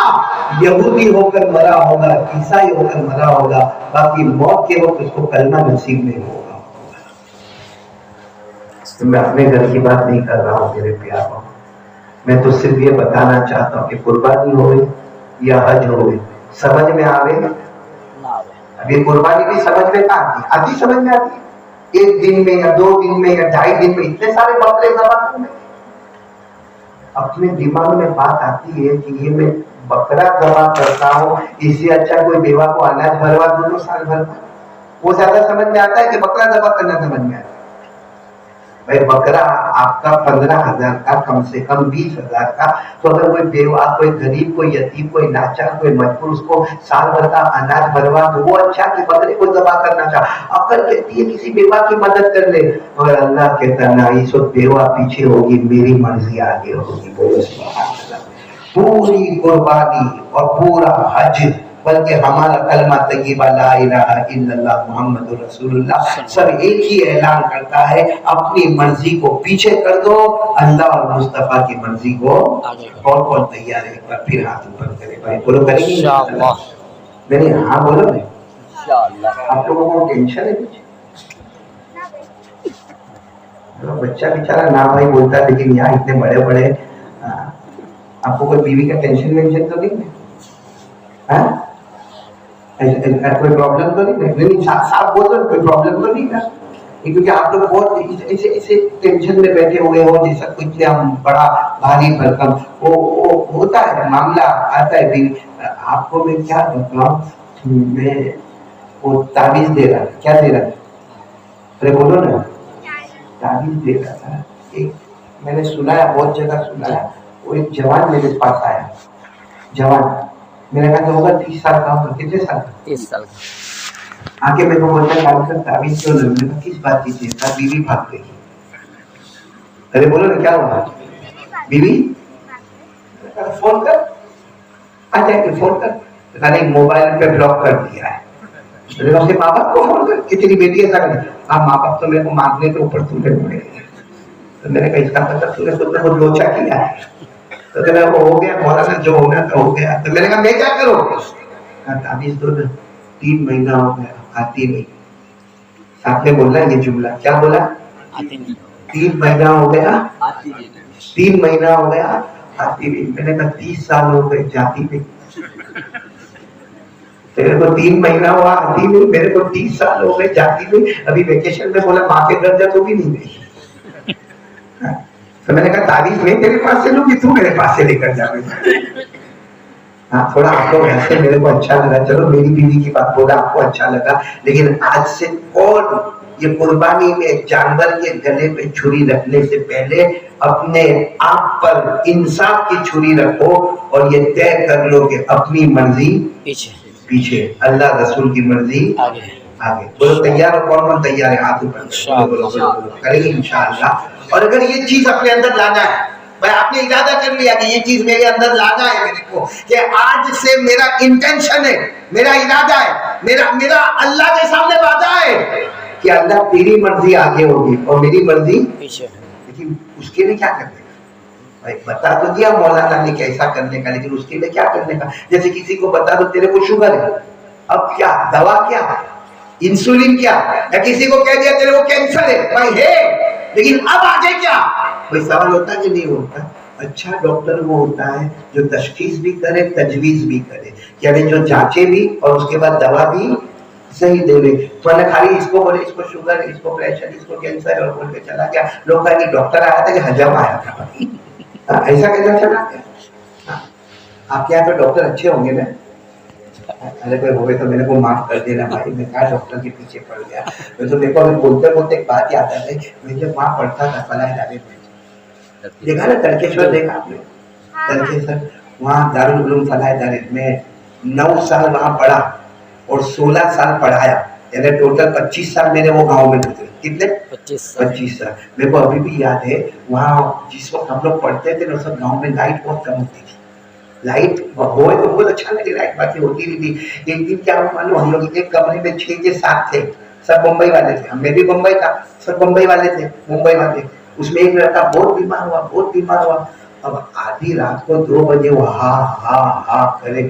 یہودی ہو کر مرا ہوگا, عیسائی ہو کر مرا ہوگا, باقی موت کے وقت اس کو کلمہ نصیب نہیں ہوگا. میں اپنے گھر کی بات نہیں کر رہا ہوں میرے پیاروں, میں تو صرف یہ بتانا چاہتا ہوں کہ قربانی ہوئے یا حج ہوئے, سمجھ میں آوے. اب یہ قربانی بھی سمجھ میں آتی, آتی سمجھ میں آتی, 1 دن میں یا 2 دن میں یا 2.5 دن میں اتنے سارے بکرے ذبح کرنے. اپنے دماغ میں بات آتی ہے کہ یہ میں بکرا ذبح کرتا ہوں, اس سے اچھا کوئی بیوہ کو اناج بھروا دوں تو سال بھر. وہ زیادہ سمجھ میں آتا ہے کہ بکرا ذبح کرنا سمجھ میں آتا ہے. بھائی بکرا آپ کا 15,000 کا, کم سے کم 20,000 کا, تو اگر کوئی بیوہ, کوئی غریب, کوئی یتیم, کوئی لاچار, کوئی مجبور, اس کو سال بھر کا اناج بھروا تو وہ اچھا کہ بکرے کو ذبح کرنا چاہ. عقل کہتی ہے کسی بیوہ کی مدد کر لے, اور اللہ کہتا نہ, اس وقت بیوہ پیچھے ہوگی, میری مرضی آگے ہوگی. بولو سبحان اللہ. پوری قربانی اور پورا حج, بلکہ ہمارا کلمہ طیبہ لا الہ الا اللہ محمد رسول اللہ سب ایک ہی اعلان کرتا ہے, اپنی مرضی کو پیچھے کر دو, اللہ اور مصطفیٰ کی مرضی کو. کون کون تیار ہے؟ ایک بار پھر ہاتھ اوپر کرے بھائی, بولو کریں گے انشاءاللہ. نہیں ہاں بولو نا. انشاءاللہ. آپ لوگوں کو ٹینشن ہے کچھ؟ بچہ بیچارہ نہ بھائی بولتا ہے، لیکن یہاں اتنے بڑے بڑے آپ کو کوئی بیوی کا ٹینشن وینشن تو نہیں ہے؟ کوئی پرابلم تو نہیں ہے؟ نہیں صاحب بول رہے کوئی پرابلم تو نہیں ہے؟ کیونکہ آپ لوگ بہت ایسے ٹینشن میں بیٹھے ہوئے ہو جیسا کچھ بڑا بھاری بھرکم وہ ہوتا ہے، معاملہ آتا ہے بھی. آپ کو میں کیا بتاؤں، میں وہ تعویذ دے رہا، کیا دے رہا؟ ارے بولو نا. تعویذ دے رہا تھا. ایک میں نے سنا ہے، بہت جگہ سنا ہے. وہ ایک جوان میرے پاس آیا، جوان میں نے کہا کہ ہوگا 30 سال کا ہوگا. کتنے سال کا؟ 30 سال کا. آ کے میرے کو بولتا ہے ڈاکٹر صاحب تعویذ کیوں نہیں؟ میں نے کہا کس بات کی چیز تھا؟ بیوی بھاگ گئی. ارے بولو نا کیا ہوا؟ بیوی فون کر آ جائے کہ فون کر. نہیں موبائل پہ بلاک کر دیا ہے. ماں باپ کو فون کر کہ تیری بیٹی ایسا کر. ہاں ماں باپ تو میرے کو مانگنے کے اوپر تم نے پڑے. تو میں نے کہا اس کا مطلب تم نے خود میں خود لوچا کیا ہے. تو وہ ہو گیا مولانا، جو ہونا تھا ہو گیا. تو میں نے کہا میں کیا کروں؟ تعویذ دو نا. 3 مہینہ ہو گیا آتی نہیں. ساتھ میں بول رہا ہے یہ جملہ، کیا بولا؟ 3 مہینہ ہو گیا 3 مہینہ ہو گیا آتی نہیں. میں نے کہا 30 سال ہو گئے جاتی نہیں. میرے کو 3 مہینہ ہوا آتی نہیں، میرے کو 30 سال ہو گئے جاتی نہیں. ابھی ویکیشن میں بولا ماں کے گھر جا تو بھی نہیں گئی. تو میں نے کہا تعریف میں تیرے پاس سے لوں گی، تو میرے پاس سے لے کر جاوے. ہاں تھوڑا آپ لوگ ایسے میرے کو اچھا لگا. چلو میری بیوی کی بات بولا آپ کو اچھا لگا، لیکن آج سے اور یہ قربانی میں جانور کے گلے پہ چھری رکھنے سے پہلے اپنے آپ پر انصاف کی چھری رکھو اور یہ طے کر لو کہ اپنی مرضی پیچھے، اللہ رسول کی مرضی آگے. بولو تیار ہو؟ کون کون تیار ہے؟ ہاتھ اوپر کریں گے انشاءاللہ. اور اگر یہ چیز اپنے اندر لانا ہے، بھائی آپ نے ارادہ کر لیا کہ یہ چیز میرے اندر لانا ہے میرے کو، کہ آج سے میرا انٹینشن ہے، میرا ارادہ ہے، میرا اللہ کے سامنے وعدہ ہے کہ اللہ تیری مرضی آگے ہوگی اور میری مرضی پیچھے. لیکن اس کے لیے کیا کرنے کا؟ بھائی بتا تو دیا مولانا نے کیسا کرنے کا، لیکن اس کے لیے کیا کرنے کا؟ جیسے کسی کو بتا دو تیرے کو شوگر ہے، اب کیا دوا، کیا انسولین، کیا یا کسی کو کہہ دیا تیرے کو کینسر ہے، بھائی ہے، لیکن اب آگے کیا؟ کوئی سوال ہوتا ہے کہ نہیں ہوتا؟ اچھا ڈاکٹر وہ ہوتا ہے جو تشخیص بھی کرے، تجویز بھی کرے، یعنی جو جانچے بھی اور اس کے بعد دوا بھی صحیح دے لے. تو نے خالی اس کو بولے اس کو شوگر ہے، اس کو پریشر، اس کو کینسر اور بول کے چلا گیا. لوگ کہیں گے ڈاکٹر آیا تھا کہ حجم آیا تھا. ایسا کیسا چلا گیا؟ آپ کے یہاں پہ ڈاکٹر اچھے ہوں گے نا؟ ارے کوئی ہوئے تو میرے کو معاف کر دینا بھائی، میں کہا ڈاکٹر کے پیچھے پڑ گیا. میں تو دیکھو ابھی بولتے بولتے ایک بات یاد آ گئی. میں جب وہاں پڑھتا تھا فلاح ادارے میں، دیکھا نا ترکیشور، دیکھا آپ نے ترکیشور؟ وہاں دارالعلوم فلاح ادارے میں 9 سال وہاں پڑھا اور 16 سال پڑھایا، یعنی ٹوٹل 25 سال میرے وہ گاؤں میں گزرے. کتنے؟ 25 سال. میرے کو ابھی بھی یاد ہے وہاں جس وقت ہم لوگ پڑھتے تھے نا، سب گاؤں میں لائٹ بہت کم ہوتی تھی. لائٹ ہوئے تو بہت اچھا لگے، لائٹ باقی ہوتی نہیں تھی. ایک دن کیا ہوا معلوم، ہم لوگ ایک کمرے میں 6 کے 7 تھے، سب ممبئی والے تھے. میں بھی ممبئی کا، سب ممبئی والے تھے، ممبئی والے. اس میں ایک لڑکا بہت بیمار ہوا. اب آدھی رات کو 2 بجے وہ ہا کرے.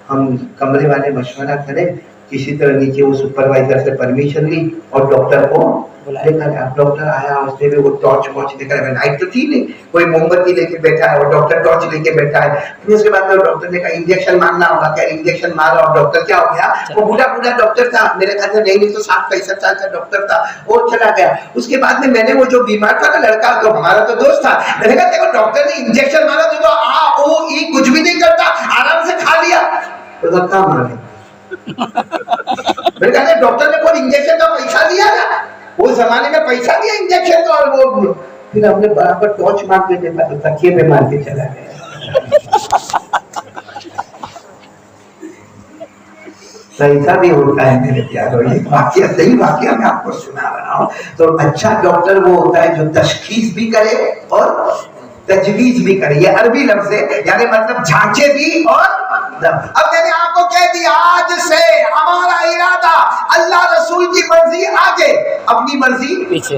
ہم کمرے والے مشورہ کرے، کسی طرح نیچے وہ سپروائزر سے پرمیشن لی اور ڈاکٹر کو لے کر. اب ڈاکٹر آیا، اس نے بھی وہ ٹارچ واچ لے کر، لائٹ تو تھی نہیں، کوئی موم بتی لے کے بیٹھا ہے اور ڈاکٹر ٹارچ لے کے بیٹھا ہے. پھر اس کے بعد ڈاکٹر نے کہا انجیکشن مارنا ہوگا کیا؟ انجیکشن مارا اور ڈاکٹر کیا ہو گیا؟ وہ بوڑھا ڈاکٹر تھا، میرے خیال سے نہیں تو 60-65 سال کا ڈاکٹر تھا، وہ چلا گیا. اس کے بعد میں نے وہ جو بیمار تھا نا لڑکا، تو ہمارا تو دوست تھا، میں نے کہا دیکھو ڈاکٹر نے انجیکشن مارا تو کچھ بھی نہیں کرتا، آرام سے کھا لیا. تو کہاں مارے؟ میں کہا ڈاکٹر نے کوئی انجیکشن کا پیسہ دیا نا، وہ زمانے میں پیسہ دیا انجیکشن کا، اور وہ پھر ہم نے برابر ٹارچ مار کے دیکھا تو تکیے پہ مار کے چلا گیا. ایسا بھی ہوتا ہے میرے پیارو. یہ واقعہ صحیح واقعہ میں آپ کو سنا رہا ہوں. تو اچھا ڈاکٹر وہ ہوتا ہے جو تشخیص بھی کرے اور تجویز بھی کرے. یہ عربی لفظ ہے، یعنی مطلب جھانچے بھی اور. اب میں نے آپ کو کہہ دیا آج سے ہمارا ارادہ اللہ رسول کی مرضی آگے، اپنی مرضی پیچھے.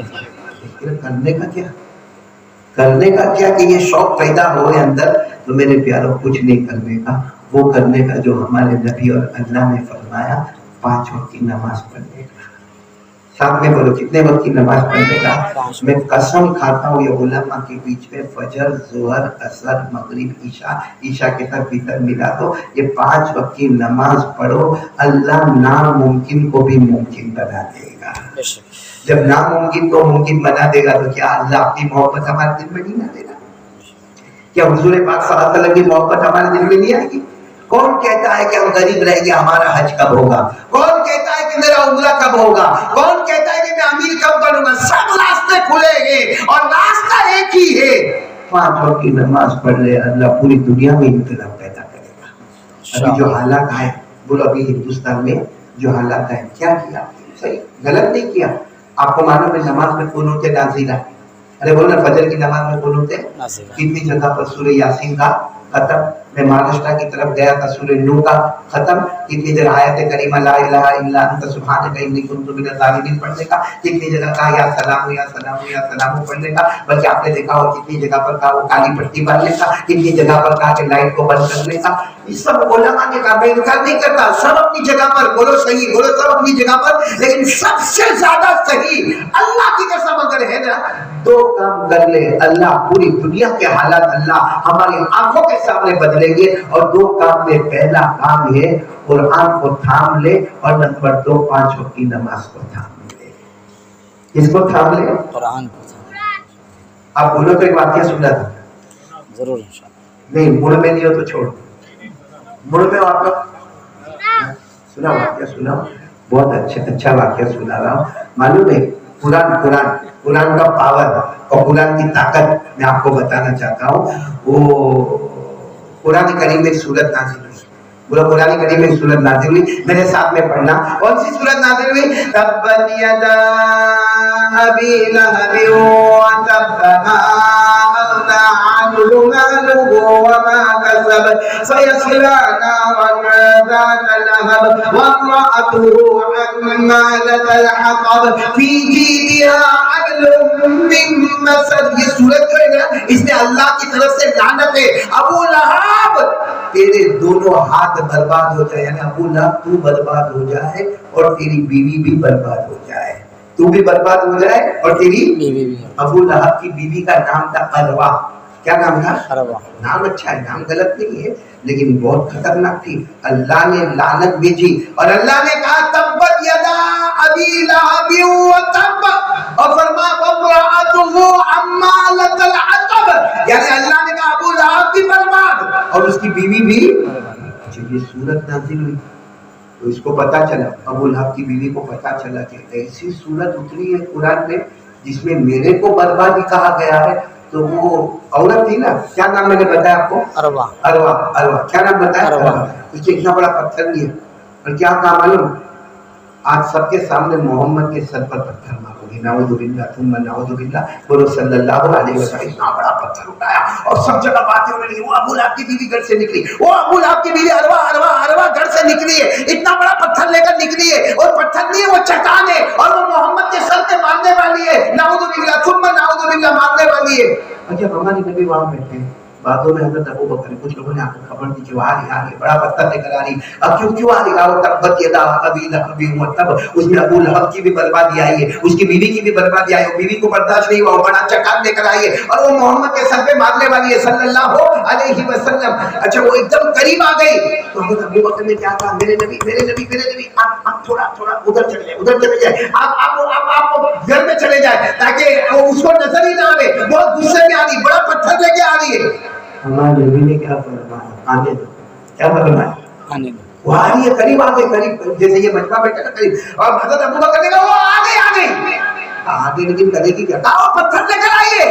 کرنے کا کیا کہ یہ شوق پیدا ہوئے اندر تو میرے پیاروں کچھ نہیں کرنے کا، وہ کرنے کا جو ہمارے نبی اور اللہ نے فرمایا، 5 وقت کی نماز پڑھنے کا۔ ساتھ میں بولو کتنے وقت کی نماز پڑھنے کا؟ میں قسم کھاتا ہوں یہ علماء کے بیچ میں فجر، ظہر، عصر، مغرب، عشاء کے ساتھ وتر ملا دو، یہ 5 وقت کی نماز پڑھو، اللہ ناممکن کو بھی ممکن بنا دے گا۔ جب ناممکن کو ممکن بنا دے گا تو کیا اللہ اپنی محبت ہمارے دل میں نہیں نہ دے گا؟ کیا حضور پاک صلی اللہ علیہ وسلم کی محبت ہمارے دل میں نہیں آئے گی؟ کون کہتا ہے کہ ہم غریب رہیں گے ہمارا حج کب ہوگا؟ کون کہتا ہے کہ میرا عمرہ کب ہوگا؟ کون کہتا ہے کہ میں امیر کب بنوں گا؟ سب راستے کھلیں گے اور راستہ ایک ہی ہے، 5 وقت کی نماز پڑھ لے، اللہ پوری دنیا میں انقلاب پیدا کرے گا۔ ابھی جو حالات آئے، بولو ابھی ہندوستان میں جو حالات آئے، کیا کیا؟ صحیح غلط نہیں کیا۔ آپ کو معلوم ہے نماز میں قنوت نازلہ، ارے بولو نا فجر کی نماز میں قنوت نازلہ کتنی جگہ پر سورہ یاسین کا ختم، میں مہاراشٹر کی طرف گیا تھا سورہ نو کا ختم، کتنی جگہ آیت کریمہ لا الہ الا انت سبحانک انی کنت من الظالمین پڑھنے کا، کتنی جگہ کہا یا سلام یا سلام یا سلام پڑھنے کا، بلکہ آپ نے دیکھا ہو کتنی جگہ پر کہا وہ کالی پٹی باندھنے کا، کتنی جگہ پر کہا کہ لائٹ کو بند کرنے کا۔ یہ سب علماء نے کہا، میں انکار نہیں کرتا، سب اپنی جگہ پر، بولو صحیح، بولو سب اپنی جگہ پر، لیکن سب سے زیادہ صحیح اللہ کی قسم اگر ہے نا، 2 کام کر لے اللہ پوری دنیا کے حالات اللہ ہماری آنکھوں کے سامنے بدلیں گے، اور 2 کام میں پہلا کام ہے قرآن کو تھام لے، اور نمبر 2 5 وقت کی نماز کو تھام لے۔ اس کو تھام لے، قرآن کو تھام۔ آپ بولو تو ایک واقعہ سنا تھا، ضرور انشاءاللہ۔ نہیں موڑ میں نہیں ہو تو چھوڑ، موڑ میں ہو آپ لوگ سنا واقعہ سنا، بہت اچھا واقعہ سنا رہا ہوں۔ معلوم ہے قرآن کا پاور اور قرآن کی طاقت میں آپ کو بتانا چاہتا ہوں۔ وہ قرآن کریم میں سورت نازل ہوئی، بولو قرآن کریم میں سورت نازل ہوئی، میرے ساتھ میں پڑھنا۔ کون سی سورت نازل ہوئی؟ تبت یدا ابی لہب وتب ما اغنی عنہ مالہ وما کسب سیصلی نارا ذات لہب وامرأته حمالۃ الحطب فی جیدها حبل من مسد۔ یہ سورت جو ہے نا، اس میں اللہ کی طرف سے لعنت ہے، ابو لہب تیرے دونوں ہاتھ برباد ہو جائے، یعنی ابو لہب تو برباد ہو جائے اور تیری بیوی بھی برباد ہو جائے، تو بھی برباد ہو جائے اور تیری بیوی بھی۔ ابو لہب کی بیوی کا نام تھا اروا۔ کیا نام تھا؟ اروا۔ نام اچھا ہے، نام غلط نہیں ہے، لیکن بہت خطرناک تھی۔ اللہ نے لعنت بھیجی اور اللہ نے کہا تبت یدا ابی لہب وتب، اور فرما وامرأته حمالۃ الحطب، یعنی اللہ نے کہا ابو لہب بھی برباد اور اس کی بیوی بھی۔ جب یہ سورت نازل ہوئی تو اس کو پتا چلا، ابو لہب کی بیوی کو پتا چلا کہ ایسی سورت اتری ہے قرآن میں جس میں میرے کو بربادی کہا گیا ہے۔ تو وہ عورت تھی نا، کیا نام میں نے بتایا آپ کو؟ اروا۔ اروا کیا نام بتایا؟ اروا۔ اس نے اتنا بڑا پتھر لیا اور کیا کہا معلوم؟ آج سب کے سامنے محمد کے سر پر پتھر مارو گے، نعوذ باللہ ثم نعوذ باللہ، بولو صلی اللہ علیہ وسلم۔ اتنا بڑا پتھر اٹھایا اور سب جگہ باتیں ہونے لگی، وہ ابو لہب کی بیوی گھر سے نکلی، وہ ابو لہب کی بیوی اروا گھر سے نکلی ہے، اتنا بڑا پتھر لے کر نکلی ہے، اور پتھر نہیں ہے وہ چٹان ہے، اور وہ محمد کے سر پہ مارنے والی ہے، نعوذ باللہ ثم نعوذ باللہ، مارنے والی ہے۔ اچھا ہمارے نبی وہاں بیٹھے ہیں، بعدوں میں حضرت ابو بکر، کچھ لوگوں نے آپ کو خبر دی کہ وہ آ رہی بڑا پتھر لے کر آ رہی، اب کیوں آ رہی؟ وہ تبت یدا ابی لہب وتب، اس میں ابو لہب کی بھی بربادی آئی ہے، اس کی بیوی کی بھی بربادی آئی ہے، بیوی کو برداشت نہیں ہوا، وہ بڑا چٹان لے کر آئی ہے اور وہ محمد کے سر پہ مارنے والی ہے صلی اللہ علیہ وسلم۔ اچھا وہ ایک دم قریب آ گئی تو حضرت ابو بکر نے کیا کہا؟ میرے نبی آپ تھوڑا ادھر چلے جائے، آپ گھر میں چلے جائے تاکہ اس کو نظر ہی نہ آئے، بہت غصے میں آ رہی، بڑا پتھر لے کے آ رہی ہے۔ ہمارے نبی نے کیا فرمایا؟ آنے دو۔ کیا فرمایا؟ آنے دو۔ وہ آ رہی ہے، قریب آ گئی، قریب جیسے یہ مجمع بیٹھا نا قریب، اور حضرت ابو بکر نے کہا وہ آ گئی، آگے لیکن کرے گی کیا؟ کہا وہ پتھر لے کر آئیے۔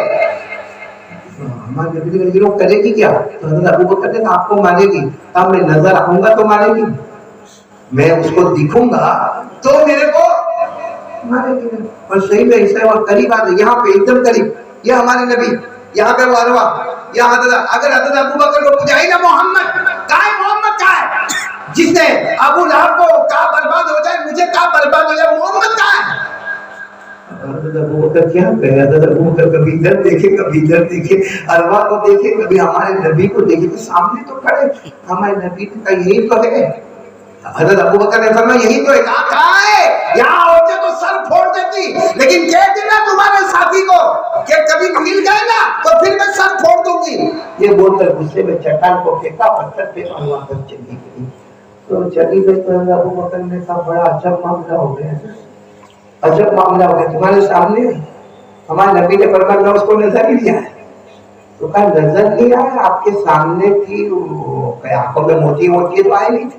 ہمارے نبی نے کہا وہ کرے گی کیا؟ تو حضرت ابو بکر نے کہا آپ کو مارے گی، اب میں نظر آؤں گا تو مارے گی، میں اس کو دکھوں گا تو میرے کو مارے گی۔ اور صحیح میں ایسا اور قریب آ گئی، یہاں پہ ایک دم قریب، یہ ہمارے نبی، یہاں پہ وہ اروا، یہاں اگر حضرت ابو بکر کو پوچھا ہی نا محمد کہاں ہے، جس نے ابو لہب کو کہا برباد ہو جائے، مجھے کہا برباد ہو جائے، محمد کہاں ہے؟ حضرت ابو بکر کیا کہے؟ حضرت ابو بکر کبھی ادھر دیکھے کبھی ادھر دیکھے، اروا کو دیکھے کبھی ہمارے نبی کو دیکھے، تو سامنے تو کھڑے ہمارے نبی نے کہا یہی تو ہے. حضرت ابو بکر نے فرمایا یہی تو ہے. کہاں ہے؟ یہاں ہوتے تو سر پھوڑ دیتی، لیکن کہہ دینا تمہارے ساتھی کو کہ کبھی مل گئے نا تو پھر میں سر پھوڑ دوں گی. یہ بول کر غصے میں چٹان کو پھینکا، پتھر پہ اور وہاں پر چلی گئی. تو چلی گئی تو ابو بکر نے کہا بڑا عجب معاملہ ہو گیا، عجب معاملہ ہو گیا، تمہارے سامنے ہمارے نبی نے فرمایا میں اس کو نظر ہی لیا ہے. تو کہا نظر لیا ہے؟ آپ کے سامنے تھی، آنکھوں میں موتی ہوتی ہے تو آئے نہیں تھے،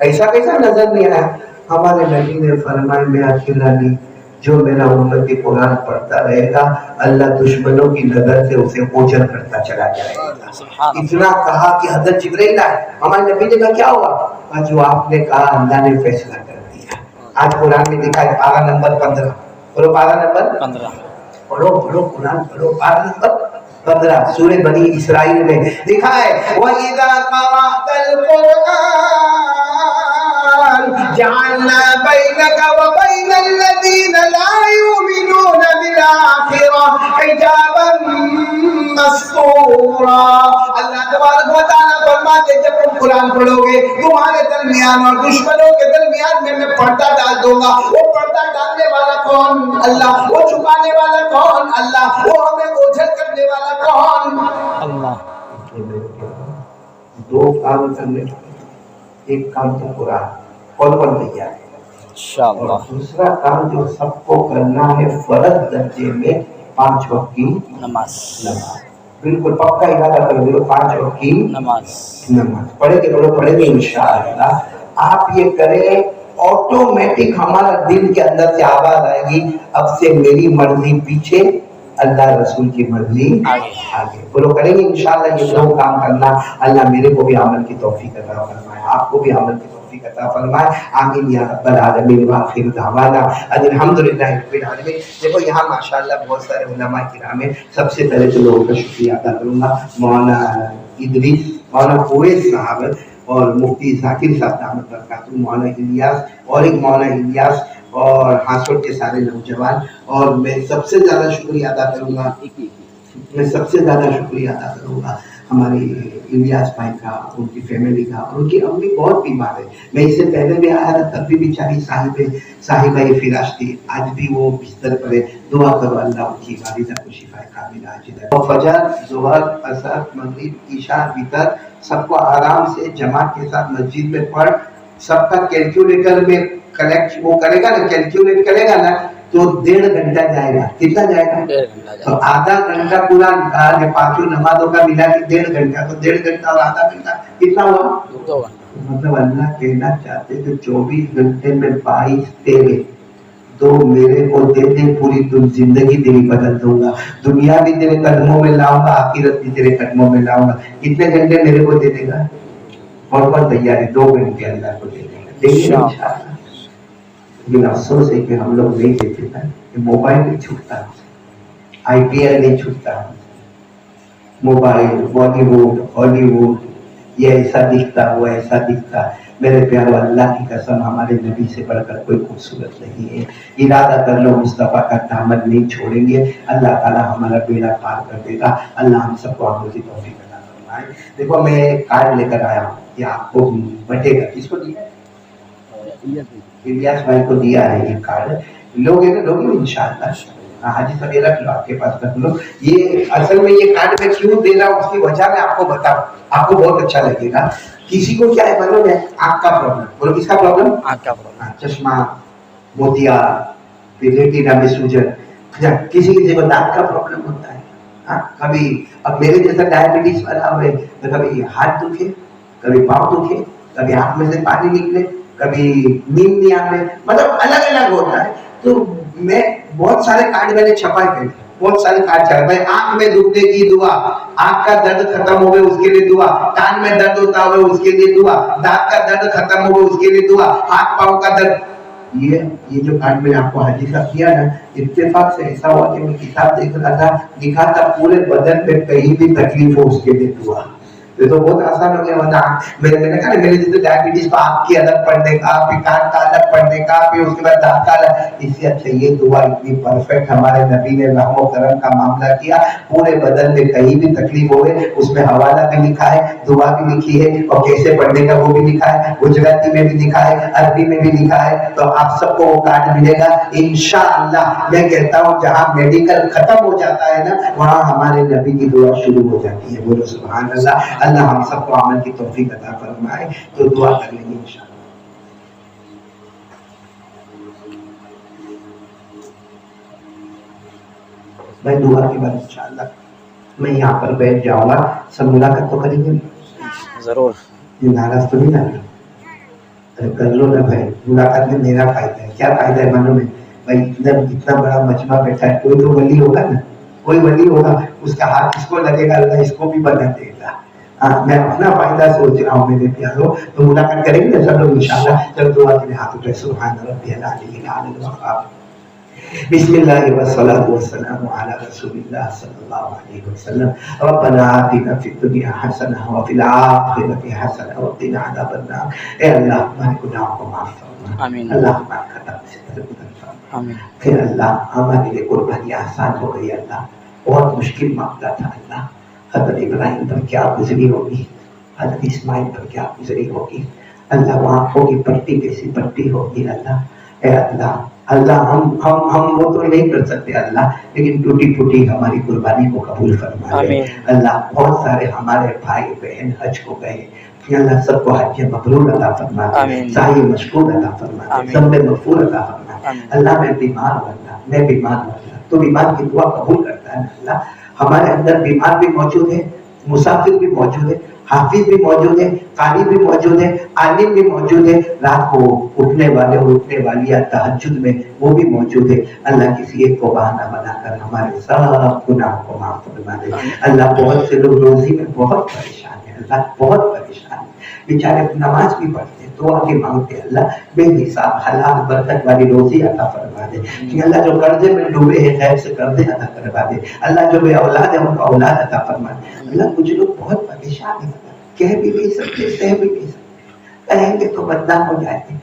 ایسا کیسا نظر نہیں آیا؟ ہمارے نبی نے فرمایا میں اکیلا نہیں، جو میرا امتی قرآن پڑھتا رہے گا اللہ دشمنوں کی نظر سے اسے اوجھل کرتا چلا جائے گا. اتنا کہا کہ حضرت جبرائیل آئے. ہمارے نبی نے کہا کیا ہوا؟ کہا جو آپ نے کہا اللہ نے فیصلہ کر دیا. آج قرآن میں لکھا ہے پارہ نمبر 15، پڑھو پارہ نمبر 15، پڑھو قرآن پڑھو، پارہ نمبر 15 سورہ بنی اسرائیل میں لکھا ہے وَإِذَا قَرَأْتَ الْقُرْآنَ جعلنا بينك وبين الذين لا يؤمنون بالآخرة حجابا مستورا. اللہ تبارک و تعالیٰ فرماتے جب تم قرآن پڑھو گے تمہارے درمیان اور دشمنوں کے درمیان میں پردہ ڈال دوں گا. وہ پردہ ڈالنے والا کون؟ اللہ. وہ چھپانے والا کون؟ اللہ. وہ ہمیں اوجھل کرنے والا کون؟ اللہ. دو کام کرنے، ایک کام تو قرآن کون تیار ہے انشاءاللہ، اور دوسرا کام جو سب کو کرنا ہے فرض درجے میں 5 وقت کی نماز. بالکل پکا ارادہ کرو 5 وقت کی نماز پڑھے گے انشاءاللہ. آپ یہ کریں آٹومیٹک ہمارا دل کے اندر سے آواز آئے گی اب سے میری مرضی پیچھے، اللہ رسول کی مرضی آگے. بولو کریں گے انشاءاللہ یہ دو کام کرنا. اللہ میرے کو بھی عمل کی توفیق عطا فرمائے، آپ کو بھی عمل کی توفیق عطا فرمائے. آمین یا رب العالمین. وآخر دعوانا الحمدللہ رب العالمین. دیکھو یہاں ماشاءاللہ بہت سارے علماء کرام ہیں. سب سے پہلے تو لوگوں کا شکریہ ادا کروں گا مولانا ادریس، مولانا اویس صاحب اور مفتی ذاکر صاحب دامت برکاتہ، مولانا الیاس اور ایک مولانا الیاس اور ہاسوٹ کے سارے نوجوان. اور میں سب سے زیادہ شکریہ ادا کروں گا ہمارے الیاس بھائی کا، ان کی فیملی کا. ان کی امی بہت بیمار ہے، میں اس سے پہلے بھی آیا تھا تب بھی بیچاری صاحبہ فراش تھی، آج بھی وہ بستر پر ہے. دعا کرو اللہ ان کی والدہ کو شفا کاملہ عاجلہ. فجر، ظہر، عصر، مغرب، عشاء، وتر سب کو آرام سے جماعت کے ساتھ مسجد میں پڑھ. سب کا کیلکولیٹر میں کلیکٹ وہ کرے گا نا، کیلکولیٹ کرے گا نا تو 1.5 گھنٹہ جائے گا. کتنا جائے گا؟ تو آدھا گھنٹہ پورا نکال کے 5 نمازوں کا ملا کے 1.5 گھنٹہ، تو 1.5 گھنٹہ اور آدھا گھنٹہ کتنا ہوا؟ 2 گھنٹہ. مطلب اللہ کہنا چاہتے کہ 24 گھنٹے میں 22 تیرے، 2 میرے کو دے دے، پوری زندگی تیری بدل دوں گا. دنیا بھی تیرے قدموں میں لاؤں گا، آخرت بھی تیرے قدموں میں لاؤں گا. کتنے گھنٹے میرے کو دے دے گا؟ اور تیار ہے 2 گھنٹے اللہ کو دے دے گا. دیکھیں انشاءاللہ. لیکن افسوس ہے کہ ہم لوگ نہیں دیتے تھے کہ موبائل نہیں چھوٹتا، آئی پی ایل نہیں چھوٹتا، موبائل، بالی ووڈ، ہالی ووڈ، یہ ایسا دکھتا وہ ایسا دکھتا. میرے پیارو اللہ کی قسم ہمارے نبی سے بڑھ کر کوئی خوبصورت نہیں ہے. ارادہ کر لو مصطفیٰ کا دامن نہیں چھوڑیں گے، اللہ تعالیٰ ہمارا بیڑا پار کر دے گا. اللہ ہم سب کو عمل کی توفیق عطا فرمائے. دیکھو میں کارڈ لے کر آیا ہوں، یہ آپ کو بٹے گا. کس کو دیا ہے؟ الیاس بھائی کو دیا ہے یہ کارڈ. لوگ انشاءاللہ. حاجی صاحب یہ رکھ لو، آپ کے پاس رکھ لو. یہ اصل میں یہ کارڈ میں کیوں دے رہا ہوں اس کی وجہ میں آپ کو بتاؤں، آپ کو بہت اچھا لگے گا. کسی کو کیا ہے معلوم ہے؟ آنکھ کا پرابلم. بولو کس کا پرابلم؟ آنکھ کا پرابلم. چشمہ، موتیا، ریٹینا میں سوجن. کسی کو دانت کا پرابلم ہوتا ہے. کبھی اب میرے جیسا ڈائبٹیز والا ہوئے تو کبھی ہاتھ دکھے، کبھی پاؤں دکھے، کبھی آنکھ میں سے پانی نکلے، کبھی نیند نہیں آنے، مطلب الگ الگ ہوتا ہے. تو میں بہت سارے کارڈ میں نے چھپائے تھے، بہت سارے کارڈ چھپائے. بھائی آنکھ میں دکھنے کی دعا، آنکھ کا درد ختم ہو گئے اس کے لیے دعا، کان میں درد ہوتا ہوئے اس کے لیے دعا، دانت کا درد ختم ہو گئے اس کے لیے دعا، ہاتھ پاؤں کا درد. یہ جو کارڈ میں نے آپ کو حاجی صاحب کیا نا، اتفاق سے ایسا ہوا کہ میں کتاب دیکھ رہا تھا، لکھا تھا پورے بدن پہ کہیں بھی تکلیف ہو اس کے لیے دعا. یہ تو بہت آسان ہو گیا. ورنہ میں نے کہا نا میرے تو ڈائبٹیز کو آپ کی الگ پڑھنے کا, پکان کا الگ پڑھنے کا, پھر اس کے بعد دانت کا الگ. اس سے اچھا یہ دعا اتنی پرفیکٹ ہمارے نبی نے رحم و کرم کا معاملہ کیا. پورے بدن میں کہیں بھی تکلیف ہوئے اس میں حوالہ بھی لکھا ہے, دعا بھی لکھی ہے, اور کیسے پڑھنے کا وہ بھی لکھا ہے, گجراتی میں بھی لکھا ہے, عربی میں بھی لکھا ہے. تو آپ سب کو وہ کارڈ ملے گا انشاءاللہ. میں کہتا ہوں جہاں میڈیکل ختم ہو جاتا ہے نا وہاں ہمارے نبی کی دعا شروع ہو جاتی ہے. بولو سبحان اللہ. اللہ ہم سب کو عمل کی توفیق عطا فرمائے. تو دعا کر لیں گے انشاءاللہ. میں دعا کے بعد انشاءاللہ میں یہاں پر بیٹھ جاؤں گا. سب ملاقات تو کریں گے ضرور. یہ ناراض تو نہیں نہ رہے؟ ارے کر لو نا بھائی. ملاقات میں میرا فائدہ ہے. کیا فائدہ ہے معلوم ہے بھائی؟ اتنا بڑا مجمع بیٹھا ہے, کوئی تو ولی ہوگا نا, کوئی ولی ہوگا, اس کا ہاتھ اس کو لگے گا, اللہ اس کو بھی بنا دے گا. میں اپنا فائدہ سوچ رہا ہوں میرے پیاروں. تو ملاقات کریں گے سب لوگ انشاءاللہ. چلو دعا کے ہاتھ اٹھائے. سبحان ربی العلی الاعلی الوقار. بسم اللہ والصلاة والسلام علی رسول اللہ صلی اللہ علیہ وسلم. ربنا آتنا فی الدنیا حسنہ وفی الآخرۃ حسنہ وقنا عذاب النار. اے اللہ ہمارے گناہوں کو معاف فرما. آمین. اللہ ہمارے خطا سے درگزر فرما. آمین. پھر اللہ ہمارے لیے قربانی آسان ہو گئی. اللہ بہت مشکل معاملہ تھا. اللہ حضرت ابراہیم پر کیا گزری ہوگی, حضرت اسماعیل پر کیا گزری ہوگی. اللہ وہاں ہوگی پٹی کیسی پٹی ہوگی. اللہ اے اللہ اللہ ہم وہ تو نہیں کر سکتے اللہ, لیکن ٹوٹی پھوٹی ہماری قربانی کو قبول فرما دے. اللہ بہت سارے ہمارے بھائی بہن حج کو گئے, اللہ سب کو حج مبرور عطا فرما دے, سعی مشکور عطا فرما دے, ذنب مغفور عطا فرما دے. اللہ میں بیمار ہوں, اللہ میں بیمار ہوں. اللہ تو بیمار کی دعا قبول کرتا ہے. اللہ ہمارے اندر بیمار بھی موجود ہے, مسافر بھی موجود ہے, حافظ بھی موجود ہے, قاری بھی موجود ہے, عالم بھی موجود ہے, رات کو اٹھنے والے اٹھنے والی یا تہجد میں وہ بھی موجود ہے. اللہ کسی ایک کو بہانہ بنا کر ہمارے سب گناہوں کو معاف فرما دے. اللہ بہت سے لوگ روزی میں بہت پریشان ہیں, اللہ بہت پریشان ہیں, بیچارے نماز بھی پڑھتے ہیں, دعا بھی مانگتے ہیں. اللہ بے حساب حلال برکت والی روزی عطا فرما دے. کہ اللہ جو قرضے میں ڈوبے ہیں غیب سے قرضے ادا کروا دے. اللہ جو بے اولاد ہے ان کو اولاد عطا فرما دے. اللہ کچھ لوگ بہت پریشان ہیں, کہہ بھی نہیں سکتے, سہ بھی نہیں سکتے. کہیں گے تو بدنام ہو جائیں گے,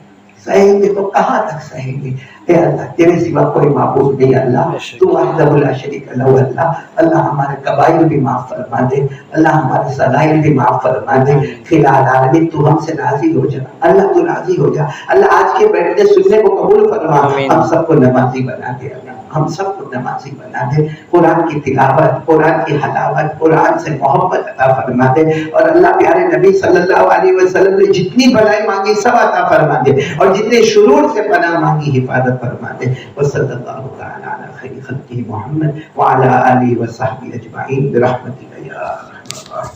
سہیں گے تو کہاں تک سہیں گے. اے اللہ تیرے سوا کوئی معبود نہیں. اللہ تو وحدہ لا شریک لہ. اللہ اللہ ہمارے قبائل بھی معاف فرما دے. اللہ ہمارے صغائر بھی معاف فرما دے. فی العالمین تو ہم سے راضی ہو جا. اللہ تو راضی ہو جا. اللہ آج کے بیٹھنے سننے کو قبول فرما. ہم سب کو نمازی بنا دے. اللہ ہم سب کو نمازی بنا دے. قرآن کی تلاوت, قرآن کی حلاوت, قرآن سے محبت عطا فرما دے. اور اللہ پیارے نبی صلی اللہ علیہ وسلم نے جتنی بھلائی مانگی سب عطا فرما دے, اور جتنے شرور سے پناہ مانگی حفاظت فرما دے. وصلی اللہ تعالی علی خیر خلقہ محمد وعلی آلہ وصحبہ اجمعین برحمتک یا ارحم الراحمین.